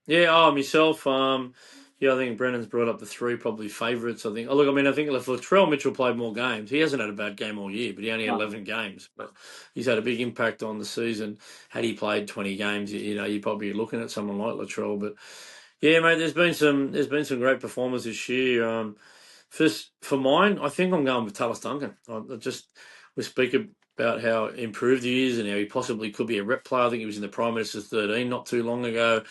Yeah, myself. I think Brennan's brought up the three probably favourites. I think if Latrell Mitchell played more games, he hasn't had a bad game all year, but he only had 11 games. But he's had a big impact on the season. Had he played 20 games, you're probably looking at someone like Latrell. But yeah, mate, there's been some great performers this year. First for mine, I think I'm going with Talis Duncan. We speak about how improved he is and how he possibly could be a rep player. I think he was in the Prime Minister's 13 not too long ago.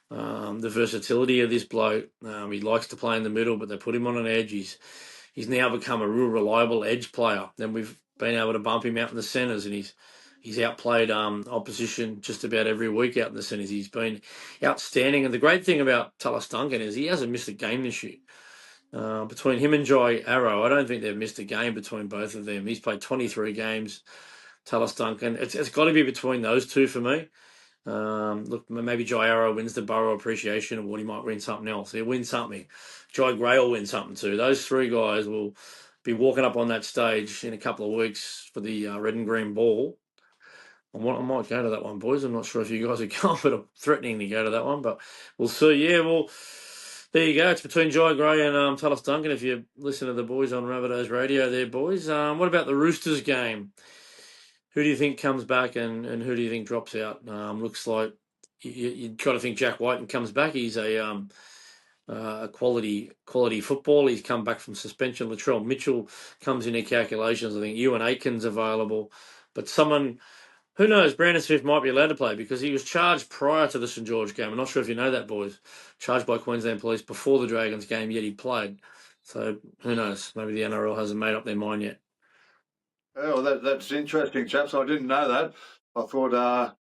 The versatility of this bloke. He likes to play in the middle, but they put him on an edge. He's now become a real reliable edge player. Then we've been able to bump him out in the centres, and he's outplayed opposition just about every week out in the centres. He's been outstanding. And the great thing about Talis Duncan is he hasn't missed a game this year. Between him and Jai Arrow, I don't think they've missed a game between both of them. He's played 23 games, Talis Duncan. It's got to be between those two for me. Look, maybe Jai Arrow wins the Borough Appreciation Award. He might win something else. He'll win something. Jai Gray will win something too. Those three guys will be walking up on that stage in a couple of weeks for the red and green ball. I might go to that one, boys. I'm not sure if you guys are going, but I'm threatening to go to that one. But we'll see. Yeah, well, there you go. It's between Jai Gray and Talis Duncan. If you listen to the boys on Rabbitohs Radio there, boys. What about the Roosters game? Who do you think comes back and who do you think drops out? Looks like you've got to think Jack Whiten comes back. He's a quality football. He's come back from suspension. Latrell Mitchell comes in calculations. I think Ewan Aitken's available. But someone, who knows, Brandon Smith might be allowed to play because he was charged prior to the St George game. I'm not sure if you know that, boys. Charged by Queensland Police before the Dragons game, yet he played. So who knows? Maybe the NRL hasn't made up their mind yet. Oh, that's interesting, chaps. I didn't know that. I thought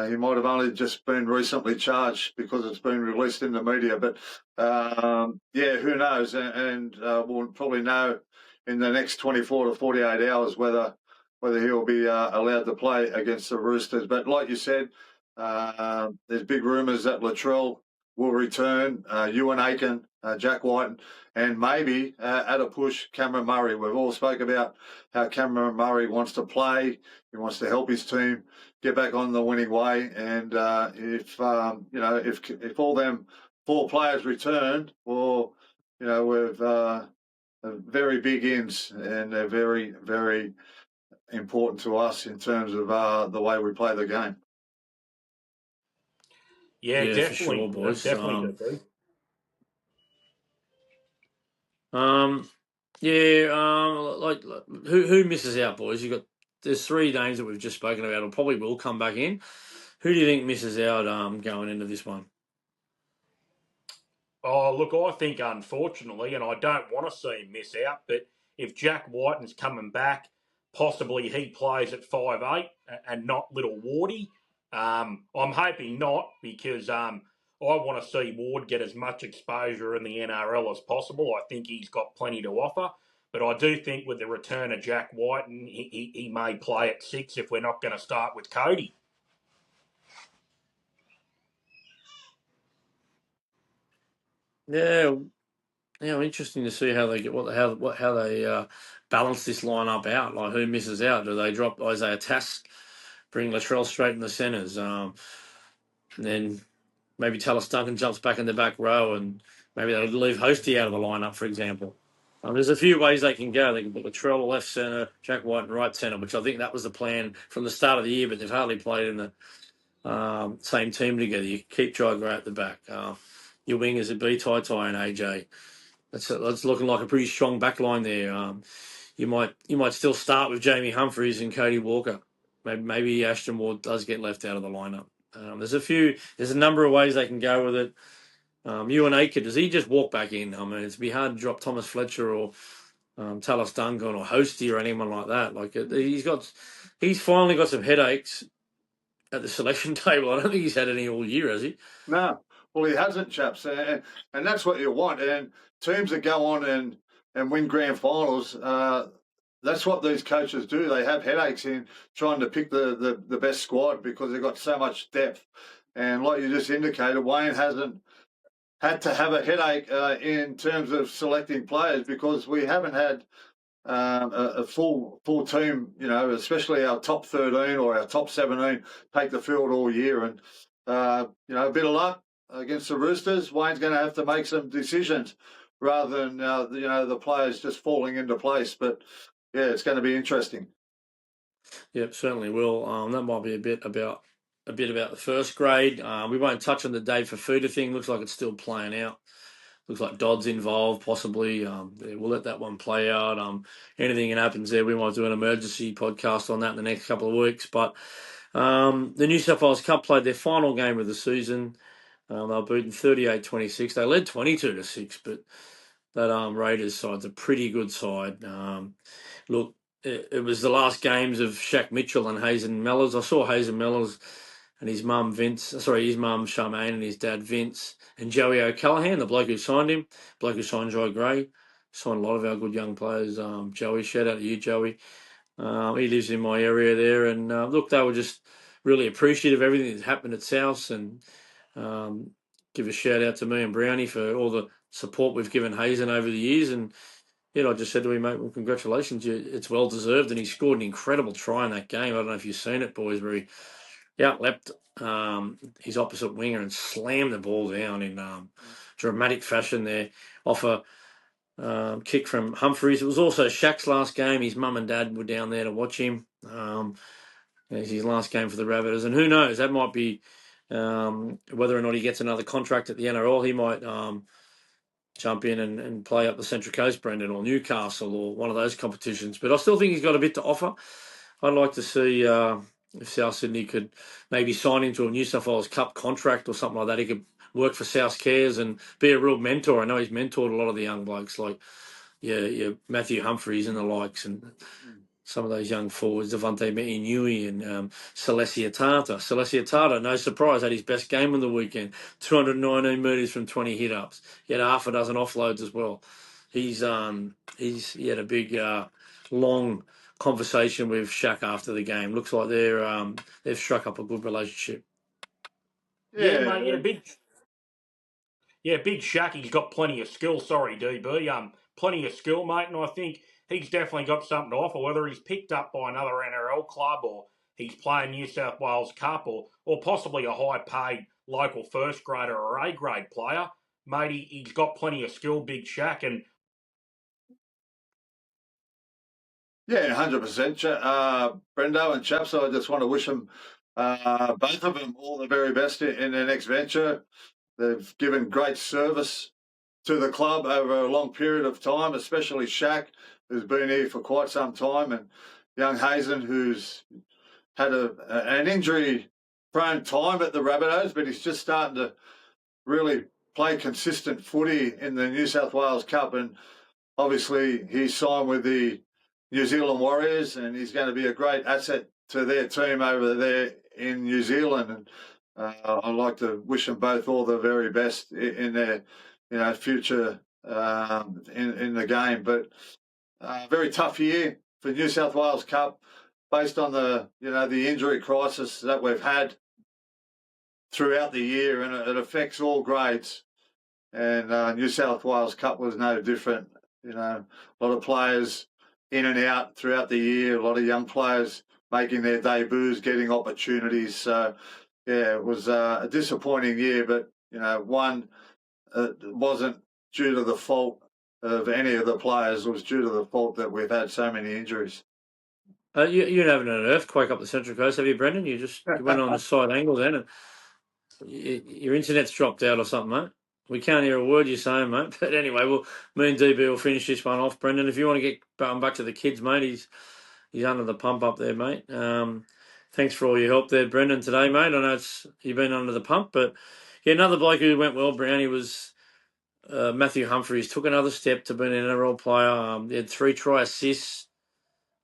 he might have only just been recently charged because it's been released in the media. But, yeah, who knows? And we'll probably know in the next 24 to 48 hours whether he'll be allowed to play against the Roosters. But like you said, there's big rumours that Latrell will return, Ewan Aiken, Jack Whiten, and maybe at a push, Cameron Murray. We've all spoke about how Cameron Murray wants to play. He wants to help his team get back on the winning way. And if all them four players return, well, we've very big ins, and they're very, very important to us in terms of the way we play the game. Yeah, definitely, for sure, boys. Definitely. Who misses out, boys? There's three names that we've just spoken about, or probably will come back in. Who do you think misses out going into this one? Oh, look, I think unfortunately, and I don't want to see him miss out, but if Jack Whiten's coming back, possibly he plays at 5'8" and not little Wardy. I'm hoping not, because I want to see Ward get as much exposure in the NRL as possible. I think he's got plenty to offer. But I do think with the return of Jack Whiten, he may play at 6 if we're not going to start with Cody. Yeah, interesting to see how they get how they balance this lineup out. Like, who misses out? Do they drop Isaiah Tass, bring Latrell straight in the centres, and then maybe Talis Duncan jumps back in the back row, and maybe they leave Hosty out of the lineup, for example. There's a few ways they can go. They can put Latrell left centre, Jack White in right centre, which I think that was the plan from the start of the year, but they've hardly played in the same team together. You keep Jogger at the back. Your wingers would be Tai and AJ. That's looking like a pretty strong back line there. You might still start with Jamie Humphries and Cody Walker. Maybe Ashton Ward does get left out of the lineup. There's a number of ways they can go with it. Ewan Aker, does he just walk back in? I mean, it'd be hard to drop Thomas Fletcher or Talis Duncan or Hosty or anyone like that. Like, he's finally got some headaches at the selection table. I don't think he's had any all year, has he? No. Well, he hasn't, chaps, and that's what you want. And teams that go on and win grand finals, that's what these coaches do. They have headaches in trying to pick the best squad because they've got so much depth. And like you just indicated, Wayne hasn't had to have a headache in terms of selecting players because we haven't had a full team, especially our top 13 or our top 17 take the field all year. And, a bit of luck against the Roosters, Wayne's going to have to make some decisions rather than, the players just falling into place. But, yeah, it's going to be interesting. Yep, certainly will. That might be a bit about the first grade. We won't touch on the Dave Fafuda thing. Looks like it's still playing out. Looks like Dodd's involved, possibly. We'll let that one play out. Anything that happens there, we might do an emergency podcast on that in the next couple of weeks. But the New South Wales Cup played their final game of the season. They were beaten 38-26. They led 22-6, but that Raiders side's a pretty good side. Look, it was the last games of Shaq Mitchell and Hazen Mellors. I saw Hazen Mellors and his mum Charmaine and his dad Vince and Joey O'Callaghan, the bloke who signed him, bloke who signed Jai Gray, signed a lot of our good young players. Joey, shout out to you, Joey. He lives in my area there, and look, they were just really appreciative of everything that's happened at Souths, and give a shout out to me and Brownie for all the support we've given Hazen over the years. And I just said to him, mate, well, congratulations, it's well deserved. And he scored an incredible try in that game. I don't know if you've seen it, boys, where he outleapt his opposite winger and slammed the ball down in dramatic fashion there off a kick from Humphries. It was also Shaq's last game. His mum and dad were down there to watch him. It's his last game for the Rabbitohs. And who knows, that might be whether or not he gets another contract at the NRL. He might jump in and play up the Central Coast, Brendan, or Newcastle or one of those competitions. But I still think he's got a bit to offer. I'd like to see if South Sydney could maybe sign him to a New South Wales Cup contract or something like that. He could work for South Cares and be a real mentor. I know he's mentored a lot of the young blokes like Matthew Humphries and the likes, and some of those young forwards, Devante Me'inui and Celestia Tata. Celestia Tata, no surprise, had his best game on the weekend. 219 metres from 20 hit-ups. He had half a dozen offloads as well. He had a big, long conversation with Shaq after the game. Looks like they've struck up a good relationship. Yeah, mate, big Shaq. He's got plenty of skill. Sorry, DB. Plenty of skill, mate, and I think he's definitely got something to offer, whether he's picked up by another NRL club or he's playing New South Wales Cup or possibly a high-paid local first grader or A-grade player. Mate, he's got plenty of skill, big Shaq. And yeah, 100%. Brendo and chaps, I just want to wish them, both of them, all the very best in their next venture. They've given great service to the club over a long period of time, especially Shaq, who's been here for quite some time, and young Hazen, who's had an injury-prone time at the Rabbitohs, but he's just starting to really play consistent footy in the New South Wales Cup. And obviously he signed with the New Zealand Warriors, and he's going to be a great asset to their team over there in New Zealand. And I'd like to wish them both all the very best in their, future in the game. But very tough year for New South Wales Cup, based on the injury crisis that we've had throughout the year, and it affects all grades. And New South Wales Cup was no different. A lot of players in and out throughout the year, a lot of young players making their debuts, getting opportunities. So, yeah, it was a disappointing year, but, one, it wasn't due to the fault of any of the players. It was due to the fault that we've had so many injuries. You're having an earthquake up the Central Coast, have you, Brendan? You went on the side angle then, and your internet's dropped out or something, mate. We can't hear a word you're saying, mate. But anyway, me and DB will finish this one off. Brendan, if you want to get back to the kids, mate, he's under the pump up there, mate. Thanks for all your help there, Brendan, today, mate. I know you've been under the pump, but yeah, another bloke who went well, Brownie, was Matthew Humphries. Took another step to being an NRL player. He had 3 try assists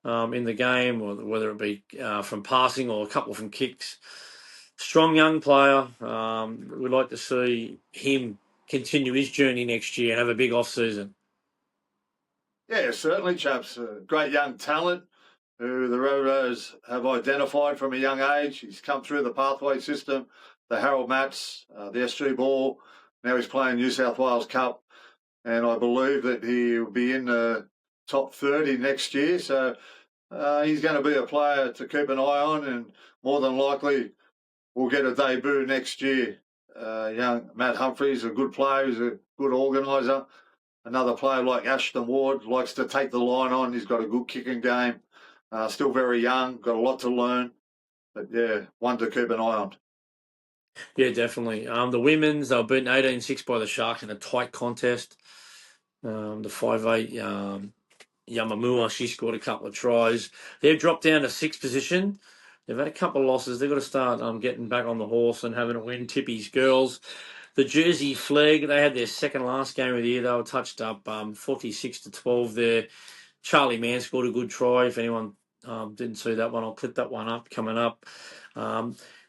in the game, or whether it be from passing or a couple from kicks. Strong young player. We'd like to see him continue his journey next year and have a big off season. Yeah, certainly, chaps. Great young talent who the Rabbitohs have identified from a young age. He's come through the pathway system, the Harold Matts, the SG Ball. Now he's playing New South Wales Cup, and I believe that he'll be in the top 30 next year. So he's going to be a player to keep an eye on, and more than likely will get a debut next year. Young Matt Humphries, a good player, he's a good organiser. Another player like Ashton Ward likes to take the line on. He's got a good kicking game. Still very young, got a lot to learn. But yeah, one to keep an eye on. Yeah, definitely. The women's, they were beaten 18-6 by the Sharks in a tight contest. The 5'8", Yamamua, she scored a couple of tries. They've dropped down to 6th position. They've had a couple of losses. They've got to start getting back on the horse and having a win. Tippy's girls. The Jersey Flag, they had their second last game of the year. They were touched up 46-12 there. Charlie Mann scored a good try. If anyone didn't see that one, I'll clip that one up coming up.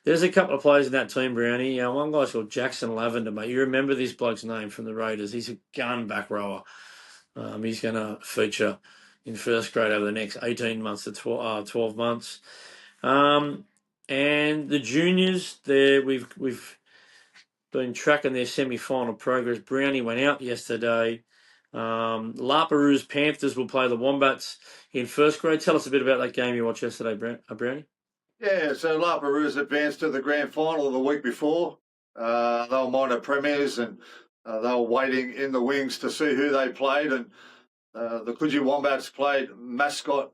There's a couple of players in that team, Brownie. One guy's called Jackson Lavender, mate. You remember this bloke's name from the Raiders. He's a gun back rower. He's going to feature in first grade over the next 18 months to 12 months. And the juniors, there we've been tracking their semi-final progress. Brownie went out yesterday. Laparoos Panthers will play the Wombats in first grade. Tell us a bit about that game you watched yesterday, Brownie. Yeah, so Laparoos advanced to the grand final the week before. They were minor premiers, and they were waiting in the wings to see who they played. And the Coogee Wombats played Mascot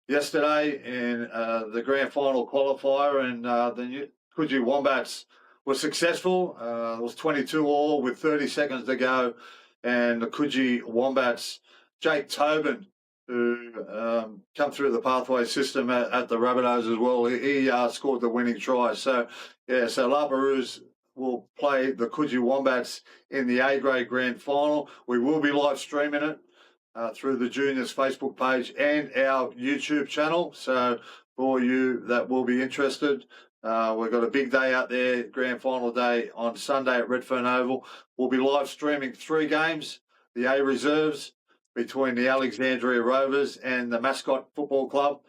yesterday in the grand final qualifier, and the Coogee Wombats were successful. It was 22-all with 30 seconds to go, and the Coogee Wombats, Jake Tobin, who come through the pathway system at the Rabbitohs as well, he scored the winning try. So, yeah, so Laparoos will play the Coogee Wombats in the A-grade grand final. We will be live streaming it through the Juniors Facebook page and our YouTube channel. So for you that will be interested, we've got a big day out there, grand final day on Sunday at Redfern Oval. We'll be live streaming 3 games, the A reserves between the Alexandria Rovers and the Mascot Football Club,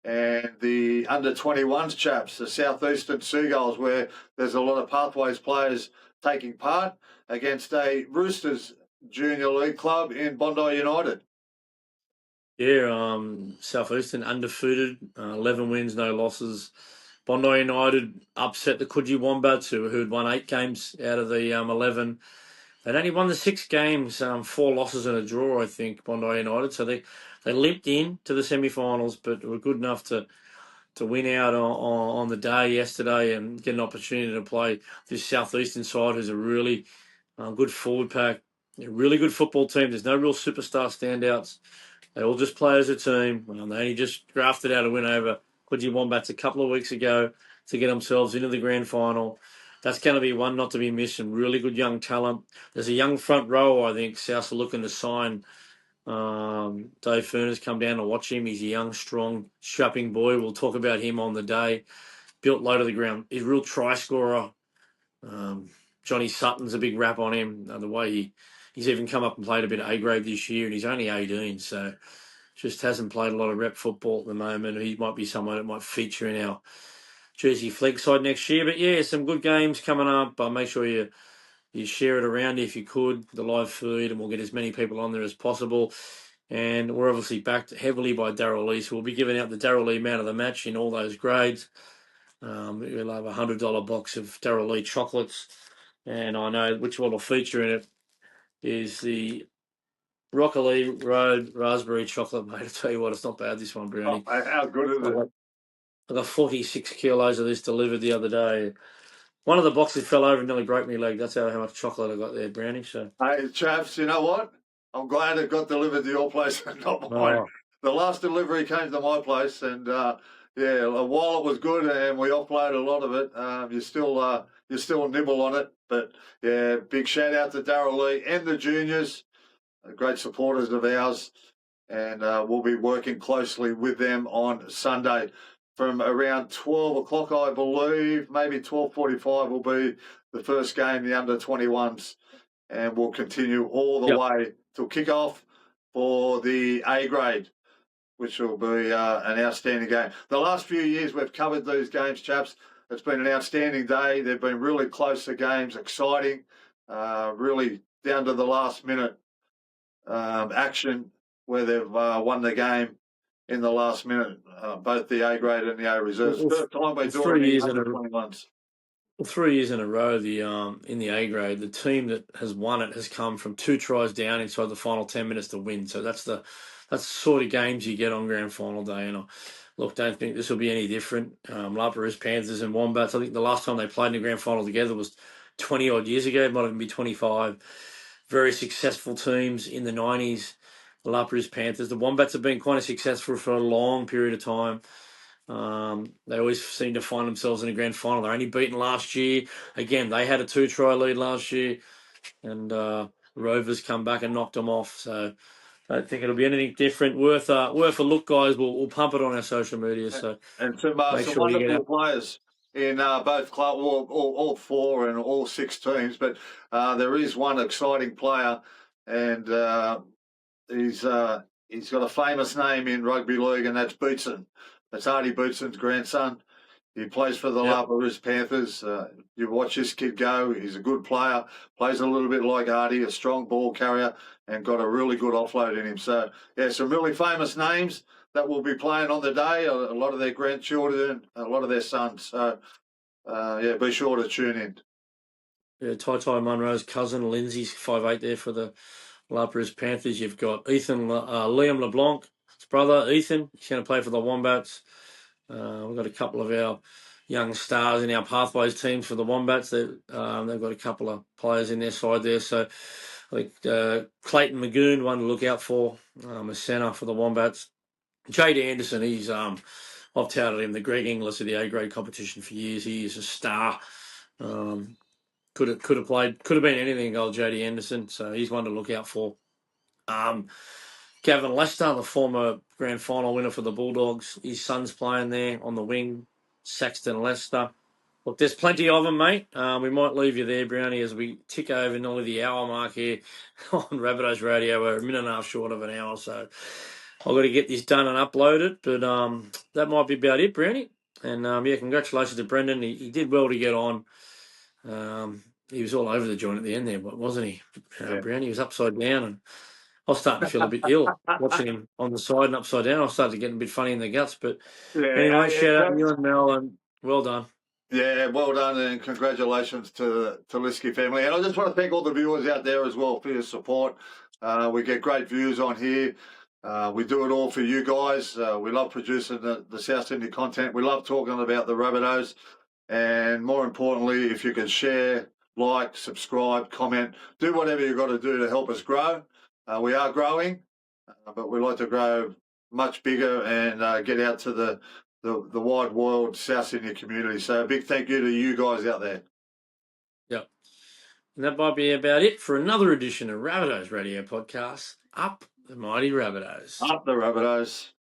and the under-21s chaps, the Southeastern Seagulls, where there's a lot of Pathways players taking part, against a Roosters Junior League club in Bondi United. Yeah, Southeastern undefeated, 11 wins, no losses. Bondi United upset the Coogee Wombats, who had won 8 games out of the 11. They'd only won the 6 games, 4 losses and a draw, I think, Bondi United. So they limped in to the semi-finals, but were good enough to win out on the day yesterday and get an opportunity to play this Southeastern side, who's a really good forward pack, a really good football team. There's no real superstar standouts. They all just play as a team. They only just drafted out a win over Coogee Wombats a couple of weeks ago to get themselves into the grand final. That's going to be one not to be missed. Some really good young talent. There's a young front row, I think, South are looking to sign Dave Furner's come down to watch him. He's a young, strong, strapping boy. We'll talk about him on the day. Built low to the ground. He's a real try scorer. Johnny Sutton's a big rap on him. The way he's even come up and played a bit of A-grade this year, and he's only 18, so just hasn't played a lot of rep football at the moment. He might be someone that might feature in our Jersey Flag side next year. But yeah, some good games coming up. Make sure you share it around if you could, the live feed, and we'll get as many people on there as possible. And we're obviously backed heavily by Darryl Lee, so we'll be giving out the Darryl Lee man of the match in all those grades. We'll have a $100 box of Darryl Lee chocolates, and I know which one will feature in it is the Broccoli Road Raspberry Chocolate, mate. I tell you what, it's not bad, this one, Brownie. Oh, how good is it? I got 46 kilos of this delivered the other day. One of the boxes fell over and nearly broke my leg. That's how much chocolate I got there, Brownie. So, Hey, chaps, you know what? I'm glad it got delivered to your place and not mine. oh, The last delivery came to my place, and yeah, while it was good and we offloaded a lot of it, you still nibble on it. But yeah, big shout out to Darryl Lee and the juniors, great supporters of ours, and we'll be working closely with them on Sunday from around 12 o'clock, I believe, maybe 12:45 will be the first game, the under-21s, and we'll continue all the way till kick-off for the A grade, which will be an outstanding game. The last few years we've covered these games, chaps. It's been an outstanding day. They've been really close to games, exciting, really down to the last minute action where they've won the game in the last minute, both the A grade and the A reserves. First time we're doing the under-21s. 3 years in a row, in the A grade, the team that has won it has come from 2 tries down inside the final 10 minutes to win. So that's the sort of games you get on grand final day. And look, don't think this will be any different. Lapras, Panthers, and Wombats. I think the last time they played in the grand final together was 20 odd years ago. It might even be 25. Very successful teams in the 90s. The Lapras, Panthers. The Wombats have been quite successful for a long period of time. They always seem to find themselves in a grand final. They're only beaten last year. Again, they had a 2-try lead last year, and Rovers come back and knocked them off. So I don't think it'll be anything different. Worth a look, guys. We'll pump it on our social media. So and some wonderful players in both club, all 4 and all 6 teams. But there is one exciting player, and he's got a famous name in rugby league, and that's Beetson. That's Artie Beetson's grandson. He plays for the Lapras Panthers. You watch this kid go. He's a good player. Plays a little bit like Artie, a strong ball carrier, and got a really good offload in him. So, yeah, some really famous names that will be playing on the day. A lot of their grandchildren, a lot of their sons. So, yeah, be sure to tune in. Yeah, Ty Munro's cousin, Lindsay's 5'8" there for the Lapras Panthers. You've got Liam LeBlanc, his brother, Ethan. He's going to play for the Wombats. We've got a couple of our young stars in our Pathways teams for the Wombats. They've got a couple of players in their side there. So I think Clayton Magoon, one to look out for, a centre for the Wombats. Jade Anderson, he's I've touted him the Greg Inglis of the A-grade competition for years. He is a star. Could have been anything, old JD Anderson. So he's one to look out for. Gavin Lester, the former grand final winner for the Bulldogs, his son's playing there on the wing. Saxton Lester. Look, there's plenty of them, mate. We might leave you there, Brownie, as we tick over nearly the hour mark here on Rabbitohs Radio. We're a minute and a half short of an hour, so I've got to get this done and upload it. But that might be about it, Brownie. And yeah, congratulations to Brendan. He did well to get on. He was all over the joint at the end there, wasn't he? Brownie was upside down, and I was starting to feel a bit ill watching him on the side and upside down. I started getting a bit funny in the guts. But anyway, shout out to you and Mel, and well done. Yeah, well done, and congratulations to the Taliski family. And I just want to thank all the viewers out there as well for your support. We get great views on here. We do it all for you guys. We love producing the South Sydney content. We love talking about the Rabbitohs. And more importantly, if you can share, like, subscribe, comment, do whatever you've got to do to help us grow. We are growing, but we like to grow much bigger and get out to the wide world South Sydney community. So a big thank you to you guys out there. Yep. And that might be about it for another edition of Rabbitohs Radio Podcast. Up The mighty Rabbitohs. Up the Rabbitohs.